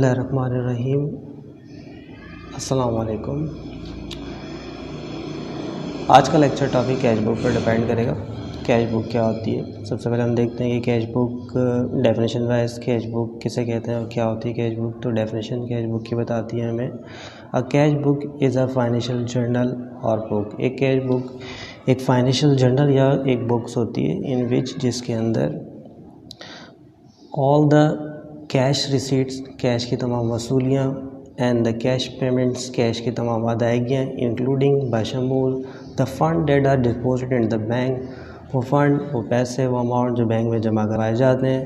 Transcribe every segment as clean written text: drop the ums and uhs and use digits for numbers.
बिस्मिल्लाहिर्रहमानिर्रहीम। अस्सलाम वालेकुम। आज का लेक्चर टॉपिक कैश बुक पर डिपेंड करेगा। कैश बुक क्या होती है। सबसे पहले हम देखते हैं कि cash book definition wise cash book किसे कहते हैं और क्या होती है कैश बुक। तो डेफिनेशन कैश बुक की बताती है हमें, a cash book is a financial journal और बुक। एक कैश बुक एक फाइनेंशियल जर्नल या एक बुक्स होती है इन विच जिसके अंदर all the cash receipts, cash की तमाम वसूलियाँ, and the cash payments, cash की तमाम अदायगियाँ, इंक्लूडिंग बशमूल the fund that are deposit in the bank, वो फ़ंड, वो पैसे, वो अमाउंट जो बैंक में जमा करवाए जाते हैं,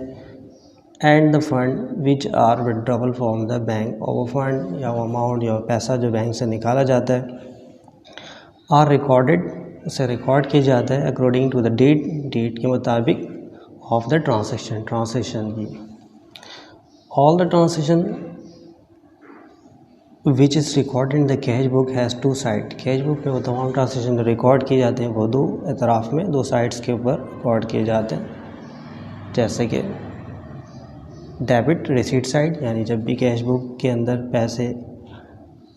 and the fund which are withdrawal from the bank, और वो फ़ंड या वो अमाउंट या वो पैसा जो बैंक से निकाला जाता है, आर रिकॉर्डेड, उसे रिकॉर्ड किया जाता है according to the date, date के मुताबिक ऑफ द ट्रांजेक्शन, ट्रांजेक्शन की। All the transaction which is recorded in the cash book has two sides। Cash book में वो तमाम ट्रांजेक्शन जो रिकॉर्ड किए जाते हैं वो दो एतराफ़ में, दो साइड्स के ऊपर रिकॉर्ड किए जाते हैं। जैसे कि डेबिट रिसीट साइड, यानी जब भी कैश बुक के अंदर पैसे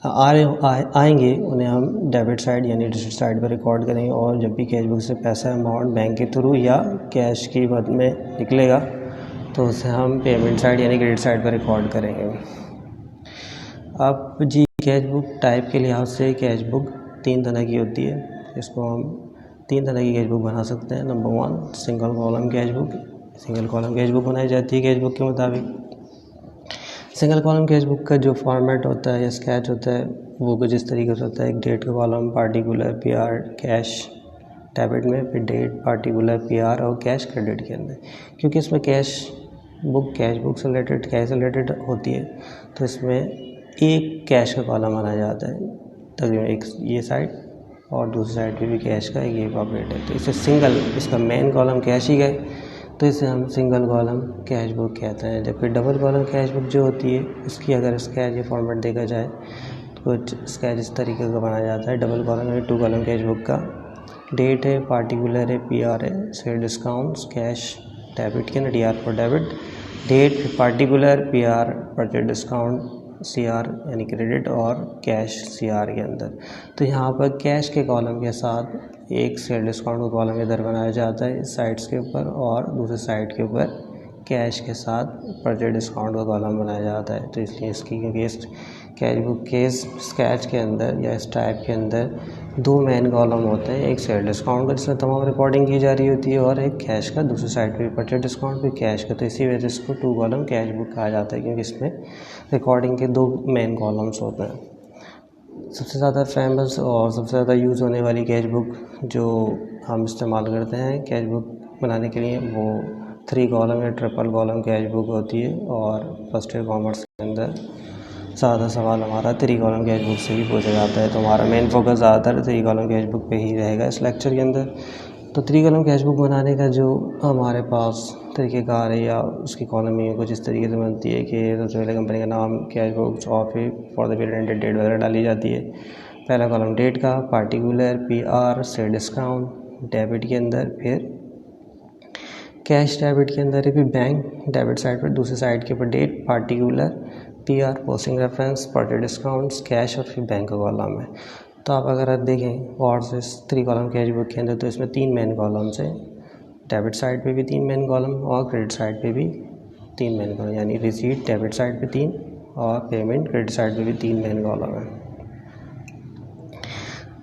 आएंगे उन्हें हम डेबिट साइड यानी रिसीट साइड पर रिकॉर्ड करेंगे, और जब भी कैश बुक से पैसा अमाउंट बैंक के थ्रू या कैश की मद में निकलेगा तो उसे हम पेमेंट साइड यानी क्रेडिट साइड पर रिकॉर्ड करेंगे। अब जी कैश बुक टाइप के लिहाज से कैश बुक तीन तरह की होती है। इसको हम तीन तरह की कैश बुक बना सकते हैं। Number 1 single column cash book. Single column cash book बनाई जाती है कैश बुक के मुताबिक। सिंगल कॉलम कैश बुक का जो फॉर्मेट होता है या स्केच होता है वो कुछ इस तरीके से होता है। एक डेट का column, particular, PR, cash debit में, फिर डेट, पार्टिकुलर, पीआर और कैश क्रेडिट के अंदर। क्योंकि इसमें कैश बुक से रिलेटेड, कैश से रिलेटेड होती है तो इसमें एक कैश का कॉलम बनाया जाता है, तकरीबन एक ये साइड और दूसरी साइड पे भी कैश का एक ये पॉकेट है, तो इसे सिंगल, इसका मेन कॉलम कैश ही है तो इसे हम सिंगल कॉलम कैश बुक कहते हैं। जबकि डबल कॉलम कैश बुक जो होती है उसकी अगर स्केच या फॉर्मेट देखा जाए तो कुछ स्केच इस तरीके का बनाया जाता है। डबल कॉलम यानी 2 कॉलम कैश बुक का डेट है, पार्टिकुलर है, पीआर है, सेल डिस्काउंट्स, कैश डेबिट के ना, DR for debit, date, particular, PR purchase discount, CR यानी क्रेडिट, और कैश सीआर के अंदर। तो यहाँ पर कैश के कॉलम के साथ एक सेल डिस्काउंट का कॉलम इधर बनाया जाता है इस साइड्स के ऊपर, और दूसरे साइड के ऊपर कैश के साथ परचेज डिस्काउंट का कॉलम बनाया जाता है। तो इसलिए इसकी क्योंकि इस कैश बुक के स्केच के अंदर या इस टाइप के अंदर 2 मेन कॉलम होते हैं। एक सेल डिस्काउंट का जिसमें तमाम रिकॉर्डिंग की जा रही होती है, और एक कैश का, दूसरी साइड पे परचेज डिस्काउंट भी कैश का। तो इसी वजह से इसको 2 कॉलम कैश बुक कहा जाता है क्योंकि इसमें रिकॉर्डिंग के 2 मेन कॉलम्स होते हैं। सबसे ज़्यादा फेमस और सबसे ज़्यादा यूज़ होने वाली कैश बुक जो हम इस्तेमाल करते हैं कैश बुक बनाने के लिए वो 3 कॉलम या ट्रिपल कॉलम कैश बुक होती है। और फर्स्ट ईयर कॉमर्स के अंदर ज़्यादा सवाल हमारा 3 कॉलम कैश बुक से ही पूछा जाता है, तो हमारा मेन फोकस ज़्यादातर 3 कॉलम कैश बुक पे ही रहेगा इस लेक्चर के अंदर। तो 3 कॉलम कैश बुक बनाने का जो हमारे पास तरीक़ेकार है या उसकी कॉलमिंग कुछ इस तरीके से बनती है कि सबसे पहले कंपनी का नाम, cash book, office for the period, date वगैरह डाली जाती है। पहला कॉलम डेट का, particular, PR, sale discount debit के अंदर, फिर कैश डेबिट के अंदर है, फिर बैंक डेबिट साइड पर, दूसरी साइड के ऊपर date, particular, PR, posting reference, purchase discounts, cash, और फिर बैंक का कॉलम है। तो आप अगर देखें और से 3 कॉलम कैश बुक के अंदर तो इसमें 3 मेन कॉलम्स हैं। डेबिट साइड पे भी 3 मेन कॉलम और क्रेडिट साइड पे भी 3 मेन कॉलम, यानी रिसीट डेबिट साइड पे 3 और पेमेंट क्रेडिट साइड पे भी 3 मेन कॉलम है।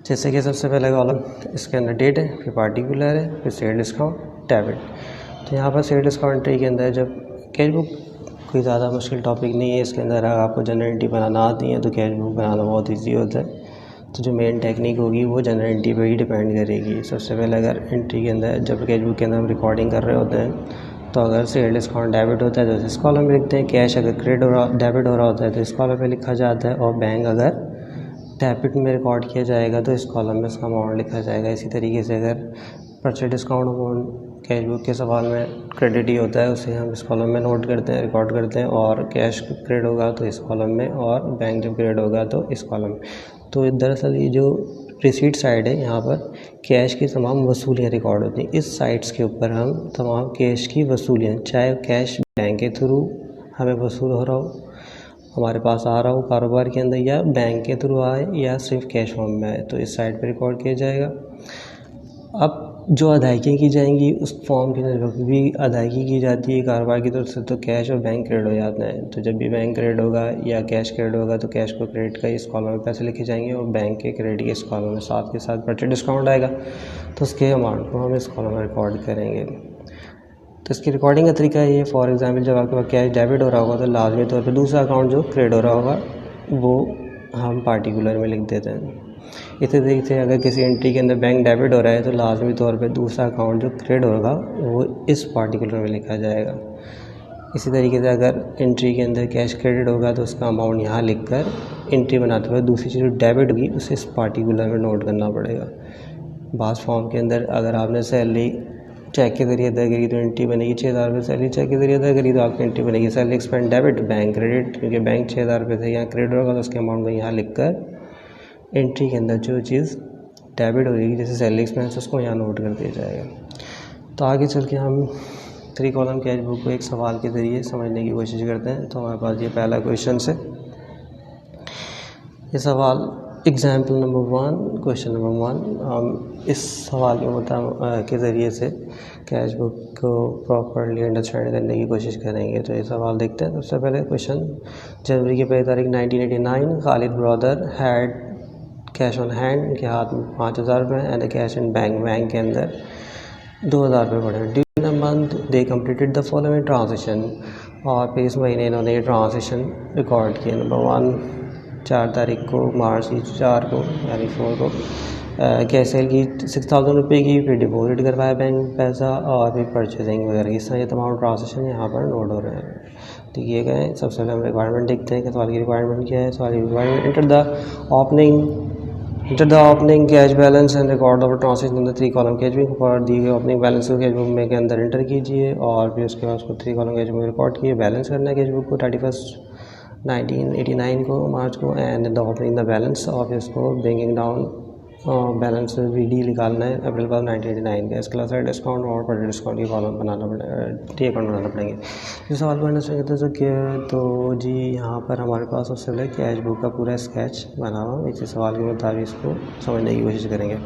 जैसे कि सबसे पहले कॉलम इसके अंदर डेट है, फिर पार्टिकुलर है, फिर सेल डिस्काउंट, डेबिट। तो यहाँ पर सेल डिस्काउंट के अंदर जब कैश बुक कोई ज़्यादा मुश्किल टॉपिक नहीं है, इसके अंदर अगर आपको जनरल एंट्री बनाना आती है तो कैश बुक बनाना बहुत ईजी होता है। तो जो मेन टेक्निक होगी वो जनरल एंट्री पर ही डिपेंड करेगी। सबसे पहले अगर एंट्री के अंदर जब कैश बुक के अंदर हम रिकॉर्डिंग कर रहे होते हैं तो अगर सेल डिस्काउंट डेबिट होता है तो इस कॉलम में लिखते हैं, कैश अगर क्रेडिट हो रहा, डेबिट हो रहा होता है तो इस कॉलम पे लिखा जाता है, और बैंक अगर डेबिट में रिकॉर्ड किया जाएगा तो इस कॉलम में इसका अमाउंट लिखा जाएगा। इसी तरीके से अगर purchase discount amount cash book के सवाल में क्रेडिट ही होता है उसे हम इस कॉलम में नोट करते हैं, रिकॉर्ड करते हैं, और कैश क्रेडिट होगा तो इस कॉलम में, और बैंक जब क्रेडिट होगा तो इस कॉलम में। तो दरअसल ये जो रिसीट साइड है यहाँ पर कैश की तमाम वसूलियाँ रिकॉर्ड होती हैं। इस साइट्स के ऊपर हम तमाम कैश की वसूलियाँ, चाहे कैश बैंक के थ्रू हमें वसूल हो रहा हो हमारे पास आ रहा हो कारोबार के अंदर, या बैंक के थ्रू आए या सिर्फ कैश फॉर्म में आए, तो इस साइड पर रिकॉर्ड किया जाएगा। अब जो अदायगी की जाएंगी उस फॉर्म के अंदर भी अदायगी की जाती है कारोबार की तरफ से, तो कैश और बैंक क्रेडिट हो जाते हैं। तो जब भी बैंक क्रेडिट होगा या कैश क्रेडिट होगा तो कैश को क्रेडिट का इस कॉलम में पैसे लिखे जाएंगे और बैंक के क्रेडिट के इस कॉलम में साथ के साथ परचेज डिस्काउंट आएगा, तो उसके अमाउंट को हम इस कॉलम में रिकॉर्ड करेंगे। तो इसकी रिकॉर्डिंग का तरीका ये, फॉर एग्जांपल जब आपके पास कैश डेबिट हो रहा होगा तो लाजमी तौर पे दूसरा अकाउंट जो क्रेडिट हो रहा होगा वो हम पार्टिकुलर में लिख देते हैं। इसी तरीके से अगर किसी एंट्री के अंदर बैंक डेबिट हो रहा है तो लाजमी तौर पे दूसरा अकाउंट जो क्रेडिट होगा वो इस पार्टिकुलर में लिखा जाएगा। इसी तरीके से अगर एंट्री के अंदर कैश क्रेडिट होगा तो उसका अमाउंट यहाँ लिखकर एंट्री बनाते हुए दूसरी चीज़ जो डेबिट होगी उसे इस पार्टिकुलर में नोट करना पड़ेगा। बास फॉर्म के अंदर अगर आपने सैलरी चेक के जरिए अदा करी तो एंट्री बनेगी 6,000 रुपये, सैलरी चेक के जरिए अदा करी तो आपकी एंट्री बनेगी salary expense debit bank credit, क्योंकि बैंक 6,000 रुपये थे, यहाँ क्रेडिट होगा तो उसके अमाउंट को यहाँ लिख कर एंट्री के अंदर जो चीज़ डेबिट होगी जैसे सैलरी एक्सपेंस उसको यहाँ नोट कर दिया जाएगा। तो आगे चल के हम 3 कॉलम कैश बुक को एक सवाल के ज़रिए समझने की कोशिश करते हैं। तो हमारे पास ये पहला क्वेश्चन है, ये सवाल एग्जाम्पल नंबर 1, क्वेश्चन नंबर 1। हम इस सवाल के ज़रिए से कैश बुक को प्रॉपरली अंडरस्टैंड करने की कोशिश करेंगे। तो ये सवाल देखते हैं। सबसे पहले क्वेश्चन, जनवरी की 1 तारीख 1989 Khalid brother had cash on hand, के हाथ में 5,000 रुपये एंड कैश इन बैंक के अंदर 2,000 रुपये पड़े। During the month they completed the following transaction, और फिर इस महीने इन्होंने ये ट्रांजेक्शन रिकॉर्ड किए। नंबर 1, 4 तारीख को मार्च की 4 को यानी 4 को कैश सेल की 6,000 रुपये की, फिर डिपॉजिट करवाया बैंक में पैसा और फिर परचेजिंग वगैरह इस तरह ये तमाम ट्रांजेक्शन यहाँ पर नोट हो रहे हैं। तो ये गए। सबसे पहले हम रिक्वायरमेंट देखते हैं कि सवाल की रिक्वायरमेंट क्या है। सवाल की requirement, enter the opening cash balance and record of transaction in the 3 column cash book, और दी गई ओपनिंग बैलेंस को कैश बुक में के अंदर एंटर कीजिए और फिर उसके बाद उसको 3 कॉलम कैश बुक में रिकॉर्ड किए। बैलेंस करना है कैश बुक को 31 1989 को मार्च को, and the opening the balance और फिर उसको ब्रिंगिंग डाउन बैलेंस VD निकालना है अप्रैल 1989 का। इसके अलावा डिस्काउंट और पर डिस्काउंट की कॉलम बनाना पड़ेगा, टी अकाउंट बनाना पड़ेंगे। इस सवाल को अंडरस्टैंड करते हैं तो जी यहाँ पर हमारे पास सबसे पहले कैश बुक का पूरा स्केच बना हुआ, इसी सवाल के मुताबिक इसको समझने की कोशिश करेंगे।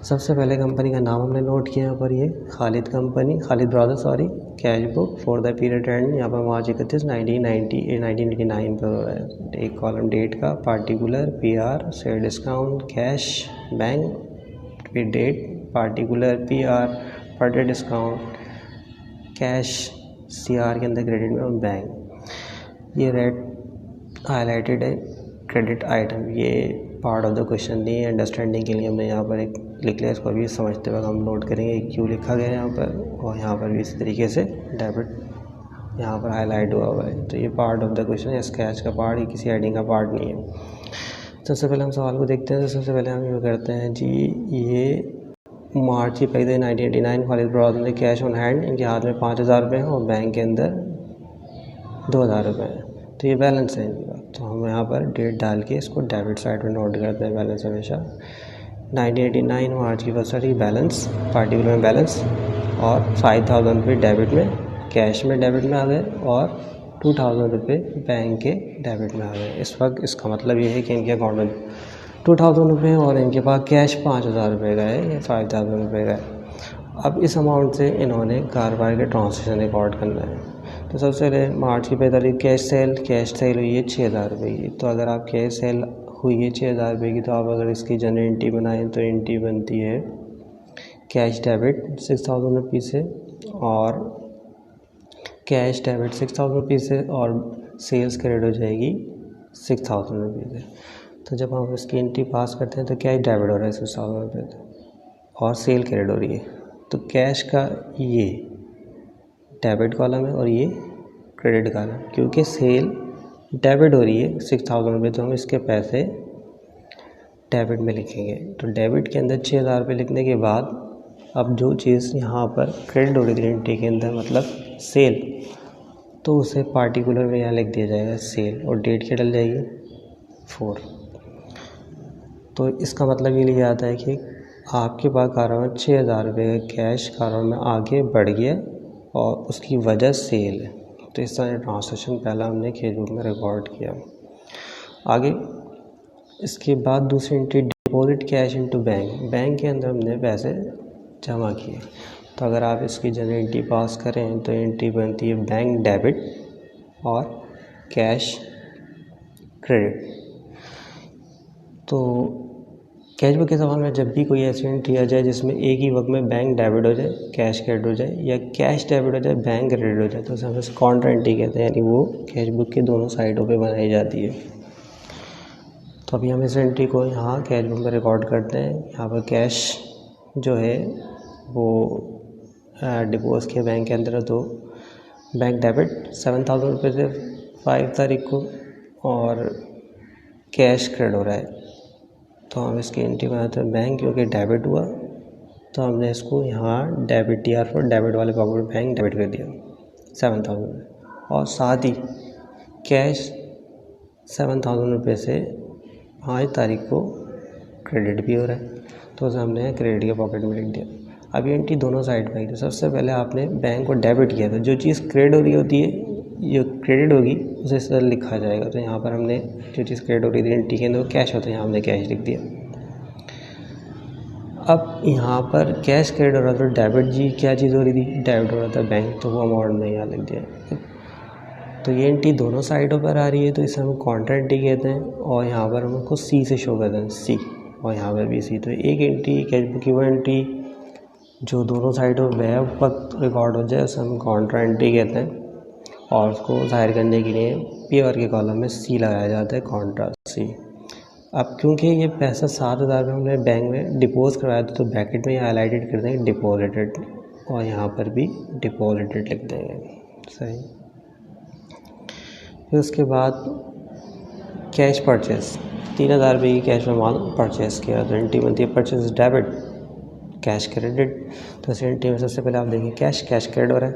सबसे पहले कंपनी का नाम हमने नोट किया यहाँ पर, ये Khalid brother cash book for the period and यहाँ पर मार्च 31 1989 पर हो रहा है। एक कॉलम डेट का, particular PR sale discount cash bank, फिर डेट पार्टिकुलर PR पर डे डिस्काउंट कैश CR के अंदर क्रेडिट में और बैंक। ये रेड हाईलाइटेड है क्रेडिट आइटम, ये पार्ट ऑफ द क्वेश्चन नहीं है। अंडरस्टैंडिंग के लिए हमने यहाँ पर एक लिख लिया, इसको अभी समझते वक्त हम नोट करेंगे क्यों लिखा गया है यहाँ पर, और यहाँ पर भी इसी तरीके से डेबिट यहाँ पर हाईलाइट हुआ है। तो ये पार्ट ऑफ द क्वेश्चन है, स्केच का पार्ट, ये किसी हेडिंग का पार्ट नहीं है। सबसे पहले हम सवाल को देखते हैं। तो सबसे पहले हम ये करते हैं जी, ये मार्च की 1 तारीख 1989 खालिद ब्रदर ने कैश ऑन हैंड, इनके हाथ में 5,000 रुपये हैं और बैंक के अंदर 2,000 रुपये हैं। तो ये बैलेंस है इनका, तो हम यहाँ पर डेट डाल के इसको डेबिट साइड में नोट करते हैं बैलेंस हमेशा। 1989 मार्च की 1 तारीख बैलेंस, पार्टिकुलर में बैलेंस, और 5,000 रुपये डेबिट में, कैश में डेबिट में आ गए, और 2,000 रुपये बैंक के डेबिट में आ गए। इस वक्त इसका मतलब ये है कि इनके अकाउंट में 2,000 रुपये और इनके पास कैश 5,000 रुपये का है या 5,000 रुपये का है। अब इस अमाउंट से इन्होंने कारोबार के ट्रांजेक्शन रिकॉर्ड करना है। तो सबसे पहले मार्च की 1 तारीख कैश सेल हुई है 6,000 रुपये की। तो अगर आप कैश सेल हुई है 6,000 रुपये की, तो आप अगर इसकी जनरल एंट्री बनाएं तो एंट्री बनती है कैश डेबिट 6,000 रुपये से, और कैश डेबिट 6,000 रुपये से, और सेल्स क्रेडिट हो जाएगी 6,000 रुपये से। तो जब हम इसकी एंट्री पास करते हैं तो कैश डेबिट हो रहा है 6,000 रुपये से और सेल क्रेडिट हो रही है। तो कैश का ये डेबिट कॉलम है और ये क्रेडिट कॉलम, क्योंकि सेल डेबिट हो रही है 6,000 रुपये, तो हम इसके पैसे डेबिट में लिखेंगे। तो डेबिट के अंदर 6,000 रुपये लिखने के बाद अब जो चीज़ यहाँ पर क्रेडिट हो रही है एंट्री के अंदर मतलब सेल, तो उसे पार्टिकुलर में यहाँ लिख दिया जाएगा सेल, और डेट क्या डल जाएगी 4। तो इसका मतलब ये लिया जाता है कि आपके पास कारोबार 6,000 रुपये का कैश कारोबार में आगे बढ़ गया और उसकी वजह सेल है। तो इस तरह ट्रांसैक्शन पहला हमने कैश बुक में रिकॉर्ड किया। आगे इसके बाद दूसरी entry deposit cash into bank. Bank के अंदर हमने पैसे जमा किए। तो अगर आप इसकी जनरल एंट्री पास करें तो एंट्री बनती है बैंक डेबिट और कैश क्रेडिट। तो कैश बुक के सवाल में जब भी कोई ऐसी एंट्री आ जाए जिसमें एक ही वक्त में बैंक डेबिट हो जाए, कैश क्रेडिट हो जाए, या कैश डेबिट हो जाए, बैंक क्रेडिट हो जाए, तो उसे हम कॉन्ट्रा एंट्री कहते हैं, यानी वो कैश बुक के दोनों साइडों पे बनाई जाती है। तो अभी हम इस एंट्री को यहाँ कैश बुक में रिकॉर्ड करते हैं। यहाँ पर कैश जो है वो डिपोज किया बैंक के अंदर, तो बैंक डेबिट 7,000 रुपये से 5 तारीख को, और कैश क्रेडिट हो रहा है। तो हम इसकी एंट्री बनाते हैं बैंक, क्योंकि डेबिट हुआ तो हमने इसको यहाँ डेबिट TR पर डेबिट वाले पॉकेट में बैंक डेबिट कर दिया 7,000, और साथ ही कैश 7,000 रुपये से 5 तारीख को क्रेडिट भी हो रहा है, तो उसे हमने क्रेडिट के पॉकेट में लिख दिया। अभी एंट्री दोनों साइड में आई। तो सबसे पहले आपने बैंक को डेबिट किया था, जो चीज़ क्रेडिट हो रही होती है जो क्रेडिट होगी उसे इस तरह लिखा जाएगा। तो यहाँ पर हमने जो चीज़ क्रेडिट हो रही थी एंट्री के अंदर वो कैश होता है, यहाँ हमने कैश लिख दिया। अब यहाँ पर कैश क्रेडिट हो रहा था, तो डेबिट जी क्या चीज़ हो रही थी, डेबिट हो रहा था बैंक, तो वो अमाउंट में यहाँ लिख दिया। तो ये एंट्री दोनों साइडों पर आ रही है, तो इसे हम कॉन्ट्रा एंट्री कहते हैं, और यहाँ पर हम उसको C से शो करते हैं, C, और यहाँ पर भी C। तो एक एंट्री कैश बुक की वो एंट्री जो दोनों साइडों में वक्त रिकॉर्ड हो जाए उसे हम कॉन्ट्रा एंट्री कहते हैं, और उसको जाहिर करने के लिए पेयर के कॉलम में C लगाया जाता है, कॉन्ट्रा C। अब क्योंकि ये पैसा 7,000 रुपये हमने बैंक में डिपोज करवाया था, तो ब्रैकेट में यहाँ हाईलाइटेड कर देंगे डिपॉजिटेड, और यहाँ पर भी डिपॉजिटेड लिख देंगे। सही। फिर उसके बाद कैश परचेस 3,000 रुपये की कैश में माल परचेस किया, तो एंट्री बनती है परचेस डेबिट कैश क्रेडिट। तो इस एंट्री में सबसे पहले आप देखें कैश क्रेडिट हो रहा है,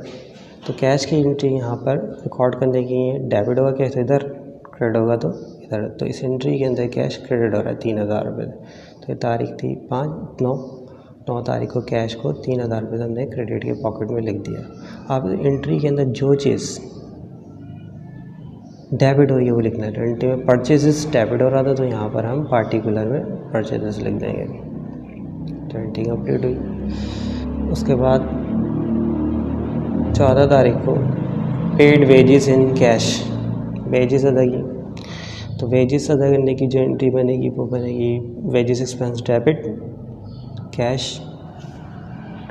तो कैश की एंट्री यहाँ पर रिकॉर्ड करने की है। डेबिट होगा कैश इधर, क्रेडिट होगा तो इधर। तो इस एंट्री के अंदर कैश क्रेडिट हो रहा है 3,000 रुपये। तो ये तारीख थी 5/9 तारीख को कैश को 3,000 रुपये हमने क्रेडिट के पॉकेट में लिख दिया। आप एंट्री के अंदर जो चीज़ डेबिट हो रही है वो लिखना है। तो एंट्री में परचेजेस डेबिट हो रहा था, तो यहाँ पर हम पार्टिकुलर में परचेजेस लिख देंगे। तो एंट्री कंप्लीट हुई। उसके बाद 14 तारीख को paid wages in cash, wages अदा की। तो वेजेस अदा करने की जो एंट्री बनेगी वो बनेगी wages expense debit cash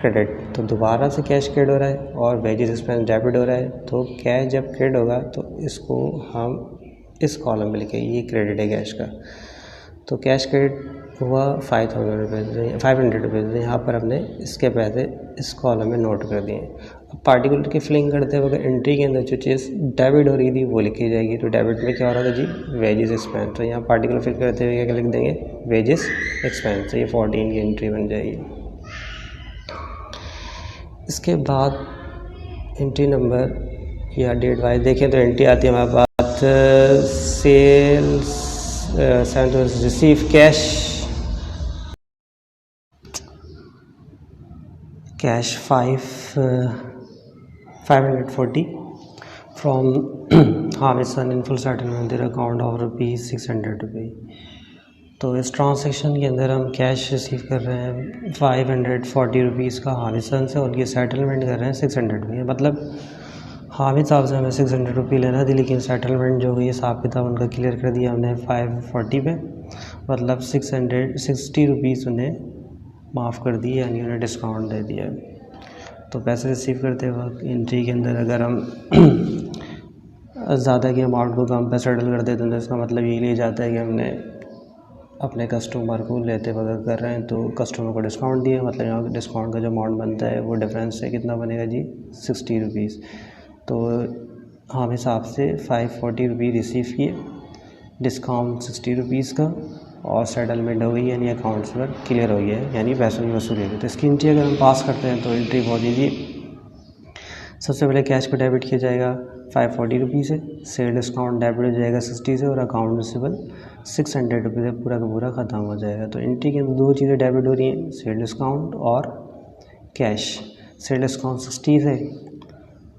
credit. तो दोबारा से कैश क्रेडिट हो रहा है और वेजेस एक्सपेंस डेबिट हो रहा है, तो कैश जब क्रेडिट होगा तो इसको हम इस कॉलम में लिखेंगे, ये क्रेडिट है कैश का। तो कैश क्रेडिट हुआ 5,000 रुपये, 500 रुपये। तो यहाँ पर हमने इसके पैसे इस कॉलम में नोट कर दिए। अब पार्टिकुलर की फिलिंग करते वक्त एंट्री के अंदर जो चीज़ डेबिट हो रही थी वो लिखी जाएगी। तो डेबिट में क्या हो रहा था जी, वेजेस एक्सपेंस। तो यहाँ पार्टिकुलर फिल करते हुए क्या लिख देंगे, वेजेस एक्सपेंस। तो ये 14 की एंट्री बन जाएगी। इसके बाद एंट्री नंबर या डेट वाइज देखें तो एंट्री आती है हमारे पास sales 7 receive cash 540 from Hamid in full settlement their account of ₹600। तो इस ट्रांजैक्शन के अंदर हम कैश रिसीव कर रहे हैं 540 रुपीज़ का हामिद से, और उनकी सेटलमेंट कर रहे हैं 600 रुपये। मतलब हामिद साहब से हमें 600 रुपये लेना थी, लेकिन सेटलमेंट जो हुई हिसाब किताब उनका क्लियर कर दिया हमने 540 पे, मतलब 660 रुपीज़ उन्हें माफ़ कर दिए, यानी उन्हें डिस्काउंट दे दिया। तो पैसे रिसीव करते वक्त एंट्री के अंदर अगर हम ज़्यादा की अमाउंट को कम पे सेटल कर देते हैं तो इसका मतलब ये लिया जाता है कि हमने अपने कस्टमर को लेते वक्त कर रहे हैं तो कस्टमर को डिस्काउंट दिया। मतलब यहाँ डिस्काउंट का जो अमाउंट बनता है वो डिफरेंस है, कितना बनेगा जी, 60 रुपीज़। तो हम हिसाब से 540 रुपये रिसीव किए, डिस्काउंट 60 रुपीज़ का, और सेटलमेंट हो गई, यानी अकाउंट से क्लियर हो गया है, यानी पैसों की वसूली होगी। तो इसकी एंट्री अगर हम पास करते हैं तो एंट्री बहुत ईजी। सबसे पहले कैश को डेबिट किया जाएगा 540 रुपये से, सेल डिस्काउंट डेबिट हो जाएगा 60 से, और अकाउंट रिसीवेबल 600 रुपये से पूरा का पूरा ख़त्म हो जाएगा। तो एंट्री के अंदर दो चीज़ें डेबिट हो रही हैं, सेल डिस्काउंट और कैश। सेल डिस्काउंट 60 से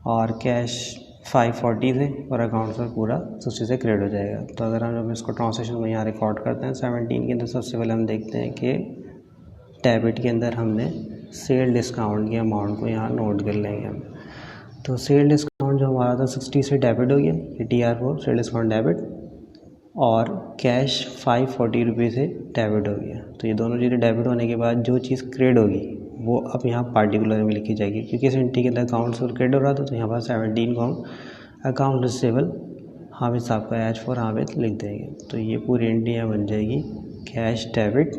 और कैश 540 से और अकाउंट पर पूरा 60 से क्रेडिट हो जाएगा। तो अगर हम जब इसको ट्रांसलेशन में यहाँ रिकॉर्ड करते हैं 17 के अंदर, सबसे पहले हम देखते हैं कि डेबिट के अंदर हमने सेल डिस्काउंट की अमाउंट को यहाँ नोट कर लेंगे हम। तो सेल डिस्काउंट जो हमारा था 60 से डेबिट हो गया, ये TR4 सेल डिस्काउंट डेबिट, और कैश 540 रुपये से डेबिट हो गया। तो ये दोनों चीज़ें डेबिट होने के बाद जो चीज़ क्रेडिट होगी वो अब यहाँ पार्टिकुलर में लिखी जाएगी, क्योंकि इस एंट्री के अंदर अकाउंट से क्रेडिट हो रहा था। तो यहाँ पर 17 को हम अकाउंट रिसीवेबल हामिद साहब का H4 हामिद लिख देंगे। तो ये पूरी एंट्री यहाँ बन जाएगी, cash debit,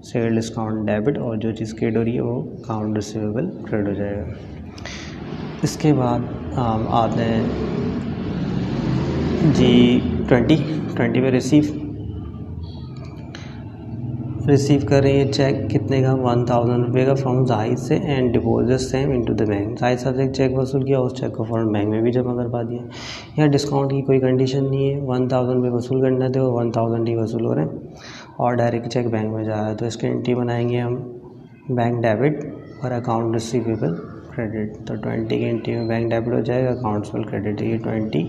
cell discount debit, और जो चीज़ क्रेडिट हो रही है वो अकाउंट रिसीवेबल क्रेडिट हो जाएगा। इसके बाद हम आते हैं G20 पे रिसीव कर रही है चेक कितने का, 1000 रुपये का फ्रॉम जाहिद से and deposit same into the bank. Zahid साहब से एक चेक वसूल किया, उस चेक को फ़ौरन बैंक में भी जमा करवा दिया। यहाँ डिस्काउंट की कोई कंडीशन नहीं है, 1000 रुपये वसूल करना थे, वो 1000 ही वसूल हो रहे हैं और डायरेक्ट चेक बैंक में जा रहा है। तो इसकी एंट्री बनाएंगे हम बैंक डेबिट और अकाउंट रिसीवेबल क्रेडिट। तो 20 की एंट्री में बैंक डेबिट हो जाएगा, अकाउंट्स पर क्रेडिट। ये 20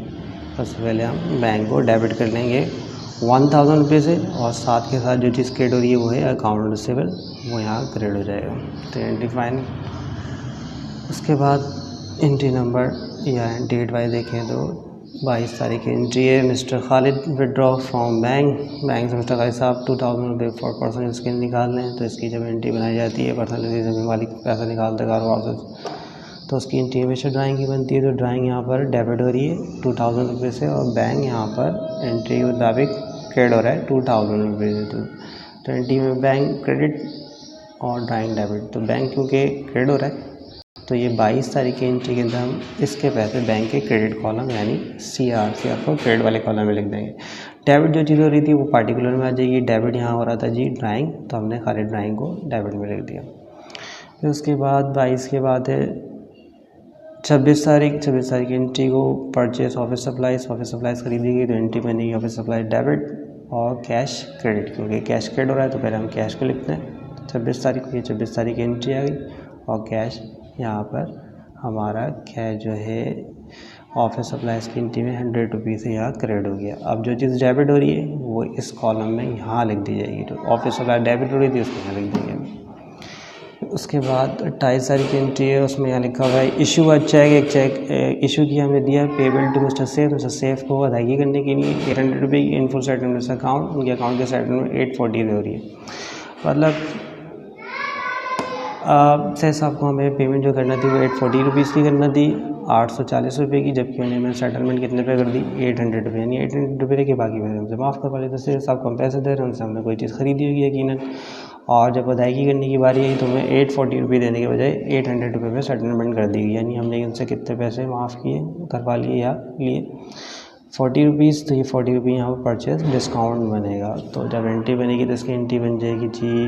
सबसे पहले हम बैंक को डेबिट कर लेंगे 1000 रुपये से, और साथ के साथ जो चीज़ क्रेडिट हो रही है वो है अकाउंट रिसीवेबल, वो यहाँ क्रेडिट हो जाएगा। तो एंट्री फाइन। उसके बाद एंट्री नंबर या डेट वाइज देखें तो 22 तारीख की एंट्री है, mister Khalid withdraw from bank से मिस्टर खालिद साहब 2000 रुपये फॉर पर्सनल स्कीम निकाल लें। तो इसकी जब एंट्री बनाई जाती है, पर्सनल ज़मीन मालिक पैसा निकालते कारोबार से, तो उसकी एंट्री हमेशा ड्राइंग की बनती है। तो ड्राइंग यहाँ पर डेबिट हो रही है 2000 रुपये से, और बैंक यहाँ पर एंट्री के मुताबिक क्रेडिट हो रहा है 2000 रुपये से। तो एंट्री में बैंक क्रेडिट और ड्राइंग डेबिट। तो बैंक क्योंकि क्रेडिट हो रहा है तो ये 22 तारीख की एंट्री के अंदर हम इसके पैसे बैंक के क्रेडिट कॉलम यानी CR को क्रेडिट वाले कॉलम में लिख देंगे। डेबिट जो चीज़ हो रही थी वो पार्टिकुलर में आ जाएगी। डेबिट यहाँ हो रहा था जी ड्राइंग, तो हमने खाली ड्राइंग को डेबिट में लिख दिया। फिर उसके बाद 22 के बाद है 26 तारीख की एंट्री को परचेस ऑफिस सप्लाइज खरीदी गई। तो एंट्री बनेगी ऑफिस सप्लाइज डेबिट और कैश क्रेडिट, क्योंकि कैश क्रेडिट हो रहा है तो पहले हम कैश को लिखते हैं 26 तारीख को। ये 26 तारीख की एंट्री आ गई, और कैश यहाँ पर हमारा कैश जो है ऑफिस सप्लाइज की एंट्री में 100 रुपये से यहाँ क्रेडिट हो गया। अब जो चीज़ डेबिट हो रही है वो इस कॉलम में यहाँ लिख दी जाएगी। तो ऑफिस सप्लाइज डेबिट हो रही थी, उसको यहाँ लिख देंगे। उसके बाद 28 तारीख की एंट्री है, उसमें यहाँ लिखा हुआ है इशू अ चेक। एक चेक इशू किया हमने, दिया पेबल टू मिस्टर सेफ को अदायगी करने के लिए 800 रुपये की इन फुल सेटलमेंट अकाउंट। उनके अकाउंट के सेटलमेंट 840 हो रही है। मतलब सैफ साहब को हमें पेमेंट जो करना थी वो 840 रुपीज़ की करना थी, 840 रुपये की, जबकि उन्होंने सेटलमेंट कितने पे कर दी 800 रुपये, यानी 800 रुपये के बाकी पैसे हमसे माफ़ करवा लेते। सैफ साहब को हम पैसे दे रहे हैं, उनसे हमने कोई चीज़ खरीदी होगी यकीनन, और जब अदायगी करने की बारी आई तो हमें 840 रुपये देने के बजाय 800 रुपये में सेटलमेंट कर दी गई, यानी हमने उनसे कितने पैसे माफ़ किए करवा लिए या लिए 40 रुपीज़। तो ये 40 रुपये यहाँ पर परचेज डिस्काउंट बनेगा। तो जब एंट्री बनेगी तो इसकी एंट्री बन जाएगी जी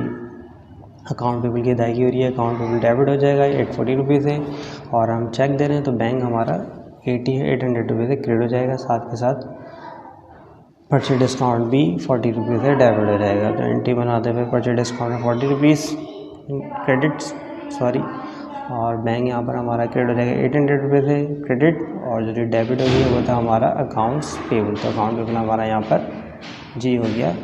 अकाउंट पेबल की अदायगी हो रही है, अकाउंट पेबल डेबिट हो जाएगा 840 रुपये से, और हम चेक दे रहे हैं तो बैंक हमारा 800 रुपये से क्रेडिट हो जाएगा। साथ के साथ परचेज डिस्काउंट भी 40 रुपये से डेबिट हो जाएगा। तो एंट्री बनाते हुए परचेज डिस्काउंट 40 रुपीज़ और बैंक यहाँ पर हमारा क्रेडिट हो जाएगा 800 रुपये से क्रेडिट, और जो डेबिट हो गई वो था हमारा अकाउंट्स पेबल। तो अकाउंट पेबल हमारा यहाँ पर जी हो गया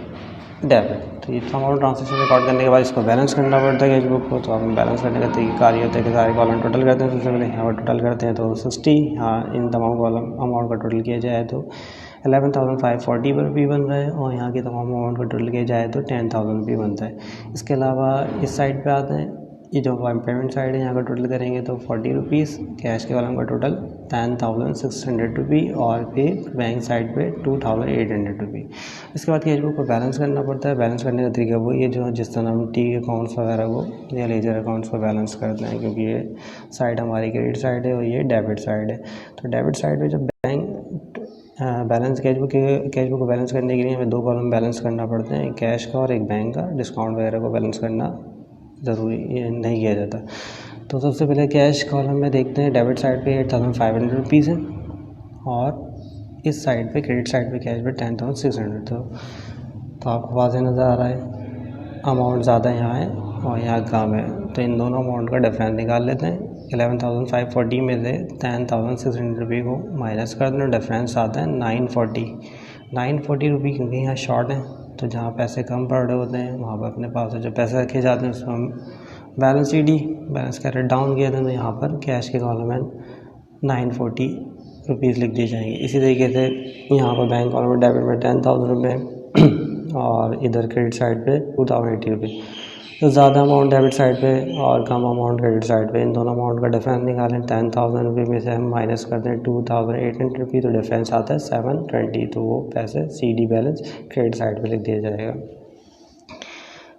डेबिट। तो ये हमारा ट्रांजेक्शन रिकॉर्ड करने के बाद इसको बैलेंस करना पड़ता है कैशबुक को। तो हम बैलेंस करने का तरीका ये होता है कि सारे कॉलम टोटल करते हैं। सबसे पहले यहाँ पर टोटल करते हैं तो 60, यहाँ इन तमाम कॉलम अमाउंट का टोटल किया जाए तो 11,540 रुपये बन रहा है, और यहाँ के तमाम अमाउंट का टोटल किया जाए तो 10,000 रुपये बनता है। इसके अलावा इस साइड पे आते हैं, ये जो पेमेंट साइड है यहाँ का टोटल करेंगे तो 40 रुपीज़, कैश के कॉलम का टोटल 10,600 रुपये, और फिर बैंक साइड पे 2,800 रुपये। इसके बाद कैशबुक को बैलेंस करना पड़ता है। बैलेंस करने का तरीका वो ये जो जिस तरह हम टी अकाउंट्स वगैरह को या लेजर अकाउंट्स को बैलेंस करते हैं, क्योंकि ये साइड हमारी क्रेडिट साइड है और ये डेबिट साइड है। तो डेबिट साइड में जब बैंक बैलेंस कैशबुक को बैलेंस करने के लिए हमें 2 कॉलम बैलेंस करना पड़ते हैं, एक कैश का और एक बैंक का। डिस्काउंट वगैरह को बैलेंस करना ज़रूरी नहीं किया जाता। तो सबसे पहले कैश कॉलम में देखते हैं, डेबिट साइड पे 8,500 रुपीज़ है, और इस साइड पे क्रेडिट साइड पे कैश पे 10,600। तो आपको वाज़ेह नज़र आ रहा है अमाउंट ज़्यादा यहाँ है और यहाँ कम है। तो इन दोनों अमाउंट का डिफरेंस निकाल लेते हैं। 11,540 में से 10,600 रुपये को माइनस कर देना, डिफरेंस आता है 940 रुपये, क्योंकि यहाँ शॉर्ट है तो जहाँ पैसे कम पड़ रहे होते हैं वहाँ पर अपने पास जो पैसे रखे जाते हैं उसको हम बैलेंस कैरेट डाउन किया था, तो यहाँ पर कैश के कॉलम में 940 रुपीज़ लिख दिए जाएंगे। इसी तरीके से यहाँ पर बैंक कॉलम में डेबिट में 10,000 रुपये और इधर क्रेडिट साइड पे 2,080 रुपये। तो ज़्यादा अमाउंट डेबिट साइड पे और कम अमाउंट क्रेडिट साइड पे, इन दोनों अमाउंट का डिफरेंस निकालें। 10,000 रुपये में से हम माइनस करते हैं 2,800 रुपये, तो डिफरेंस आता है 720। तो वो पैसे CD बैलेंस क्रेडिट साइड पे लिख दिया जाएगा।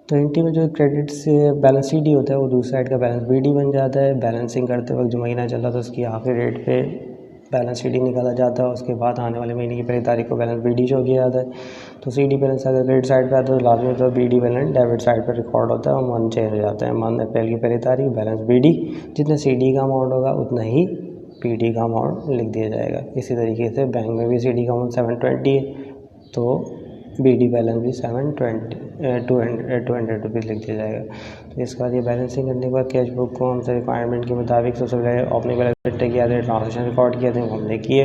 तो एंट्री में जो क्रेडिट से बैलेंस CD होता है वो दूसरी साइड का बैलेंस BD बन जाता है। बैलेंसिंग करते वक्त जो महीना चल रहा था उसकी आखिरी रेट पे बैलेंस CD निकाला जाता है, उसके बाद आने वाले महीने की पहली तारीख को बैलेंस BD शो किया जाता है। तो CD बैलेंस अगर क्रेडिट साइड पे आता है तो लाजमी तो BD बैलेंस डेबिट साइड पर रिकॉर्ड होता है और मंथ चेंज हो जाता है। मंथ अप्रैल की पहली तारीख बैलेंस BD, जितना CD का अमाउंट होगा उतना ही BD का अमाउंट लिख दिया जाएगा। इसी तरीके से बैंक में भी CD का अमाउंट 720 है तो BD बैलेंस भी 200 रुपीज़ लिख दिया जाएगा। तो इसके बाद ये बैलेंसिंग करने के बाद कैश बुक को हमसे रिक्वायरमेंट के मुताबिक सबसे पहले ओपनिंग बैलेंस किया था, ट्रांजेक्शन रिकॉर्ड किया था, हमने किए।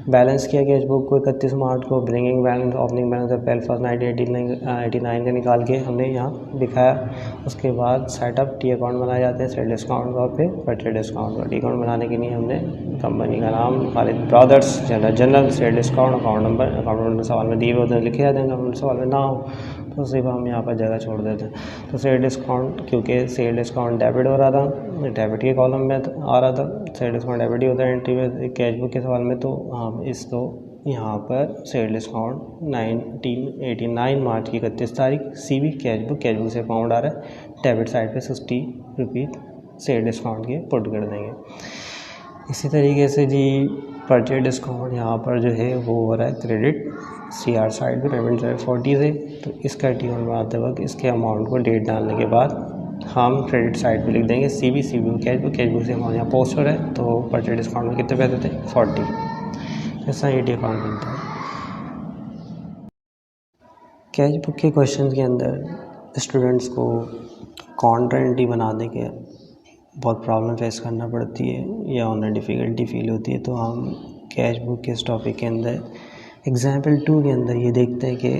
बैलेंस किया कैश बुक को 31 मार्च को, ब्रिंगिंग बैलेंस ओपनिंग बैलेंस अप्रैल 1 1989 का निकाल के हमने यहाँ दिखाया। उसके बाद सेटअप T अकाउंट बनाए जाते हैं, सेल डिस्काउंट का फिर परचेज डिस्काउंट का। T अकाउंट बनाने के लिए हमने कंपनी का नाम Khalid brothers general, sale discount, account number सवाल में दिए हुए होते हैं, लिखे जाते हैं। अकाउंट सवाल में ना हो तो सिर्फ हम यहाँ पर जगह छोड़ देते हैं। तो सेल डिस्काउंट, क्योंकि सेल डिस्काउंट डेबिट हो रहा था, डेबिट के कॉलम में आ रहा था, सेल डिस्काउंट डेबिट ही होता है एंट्री में कैश बुक के सवाल में, तो हम इसको यहाँ पर सेल डिस्काउंट 1989 मार्च की 31 तारीख CB कैश बुक से अकाउंट आ रहा है, डेबिट साइड पे 60 रुपीज़ सेल डिस्काउंट के पुट कर देंगे। इसी तरीके से जी परचेज डिस्काउंट यहाँ पर जो है वो हो रहा है क्रेडिट CR साइड पे पेमेंट 40 से। तो इसका T अकाउंट बनाते वक्त इसके अमाउंट को डेट डालने के बाद हम क्रेडिट साइड पे लिख देंगे CB कैश बुक से अमाउंट यहाँ पोस्ट हो रहा है, तो परचेज डिस्काउंट में कितने पैसे थे 40। ऐसा ये T अकाउंट बनता है। कैश बुक के क्वेश्चन के अंदर स्टूडेंट्स को काउंटर एंट्री बनाने के बहुत प्रॉब्लम फेस करना पड़ती है या उन्हें डिफ़िकल्टी फील होती है। तो हम कैश बुक के इस टॉपिक के अंदर एग्जाम्पल 2 के अंदर ये देखते हैं कि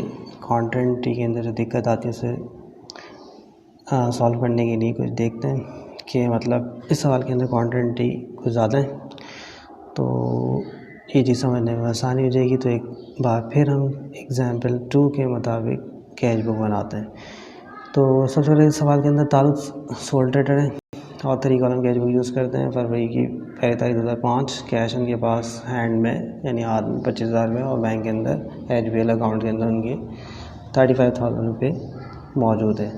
काउंटर एंट्री के अंदर जो दिक्कत आती है उसे सॉल्व करने के लिए कुछ देखते हैं कि मतलब इस सवाल के अंदर काउंटर एंट्री कुछ ज़्यादा है, तो ये चीज़ समझने में आसानी हो जाएगी। तो एक बार फिर हम एग्जाम्पल 2 के मुताबिक कैश बुक बनाते हैं। तो सबसे पहले इस सवाल के अंदर ताल्लुक सोल ट्रेडर है और 3 कॉलम कैश बुक यूज़ करते हैं। फरवरी की पहली तारीख 2005, कैश उनके पास हैंड में यानी हाथ में 25,000 रुपये और बैंक के अंदर HBL अकाउंट के अंदर उनके 35,000 रुपये मौजूद है।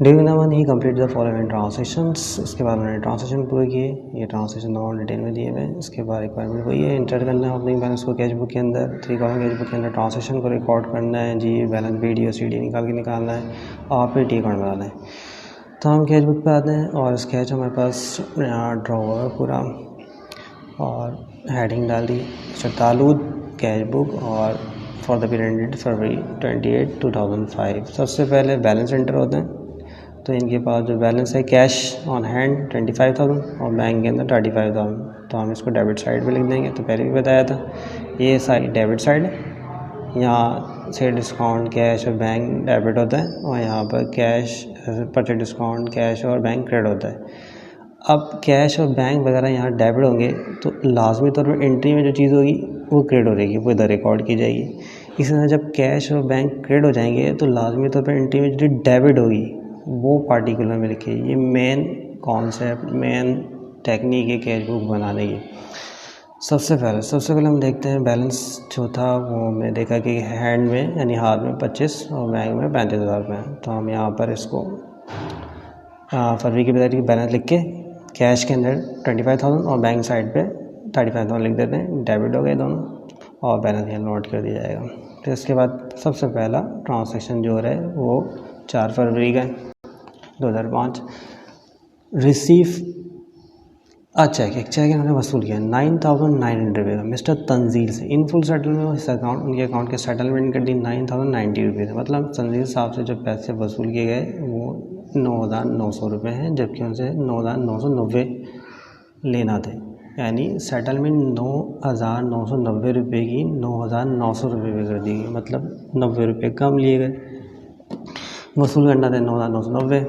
During the month he complete the following transactions, इसके बाद उन्होंने ट्रांजेक्शन पूरे किए। ये ट्रांजेक्शन अमाउंट डिटेल में दिए हुए। इसके बाद रिक्वायरमेंट वही है, इंटर करना है ओपनिंग बैलेंस को कैश बुक के अंदर, 3 कॉलम कैश बुक के अंदर ट्रांजेक्शन को रिकॉर्ड करना है जी, बैलेंस BD और CD निकाल के निकालना है और फिर T अकाउंट बनाना है। तो हम कैश बुक पे आते हैं और स्केच हमारे पास यहाँ ड्रॉ हुआ है पूरा और हेडिंग डाल दी ताल्लुक कैश बुक और फॉर द पीरियड एंडेड फरवरी 28, 2005। सबसे पहले बैलेंस एंटर होते हैं। तो इनके पास जो बैलेंस है कैश ऑन हैंड 25,000 और बैंक के अंदर 35,000, तो हम इसको डेबिट साइड पे लिख देंगे। तो पहले भी बताया था ये साइड डेबिट साइड है, यहाँ से डिस्काउंट कैश और बैंक डेबिट होता है और यहाँ पर कैश परचेज डिस्काउंट कैश और बैंक क्रेडिट होता है। अब कैश और बैंक वगैरह यहाँ डेबिट होंगे तो लाजमी तौर पर एंट्री में जो चीज़ होगी वो क्रेडिट हो जाएगी, वो इधर रिकॉर्ड की जाएगी। इसी तरह जब कैश और बैंक क्रेडिट हो जाएंगे तो लाजमी तौर पर एंट्री में जो डेबिट होगी वो पार्टिकुलर में लिखी। ये मेन कॉन्सेप्ट, मेन टेक्निक है कैश बुक बनाने की। सबसे पहले हम देखते हैं बैलेंस जो था वो हमने देखा कि हैंड में यानी हाथ में 25 और बैंक में 35,000 रुपये। तो हम यहाँ पर इसको फरवरी की तारीख बैलेंस लिख के कैश के अंदर 25,000 और बैंक साइड पे 35,000 लिख देते हैं, डेबिट हो गए दोनों और बैलेंस यहाँ नोट कर दिया जाएगा। तो इसके बाद सबसे पहला ट्रांजैक्शन जो हो रहा है वो 4 फरवरी का 2005 रिसीव चेक इन्होंने वसूल किया 9,900 रुपये का मिस्टर तंजील से इन फुल सेटलमेंट। इस अकाउंट उनके अकाउंट के सेटलमेंट कर दी 9,090 रुपये थे। मतलब तंजील साहब से जो पैसे वसूल किए गए वो 9,900 रुपये हैं, जबकि उनसे 9,990 लेना थे, यानी सेटलमेंट 9,990 रुपये की 9,900 रुपये पे कर दी गई, मतलब 90 रुपये कम लिए गए। वसूल करना था 9,990,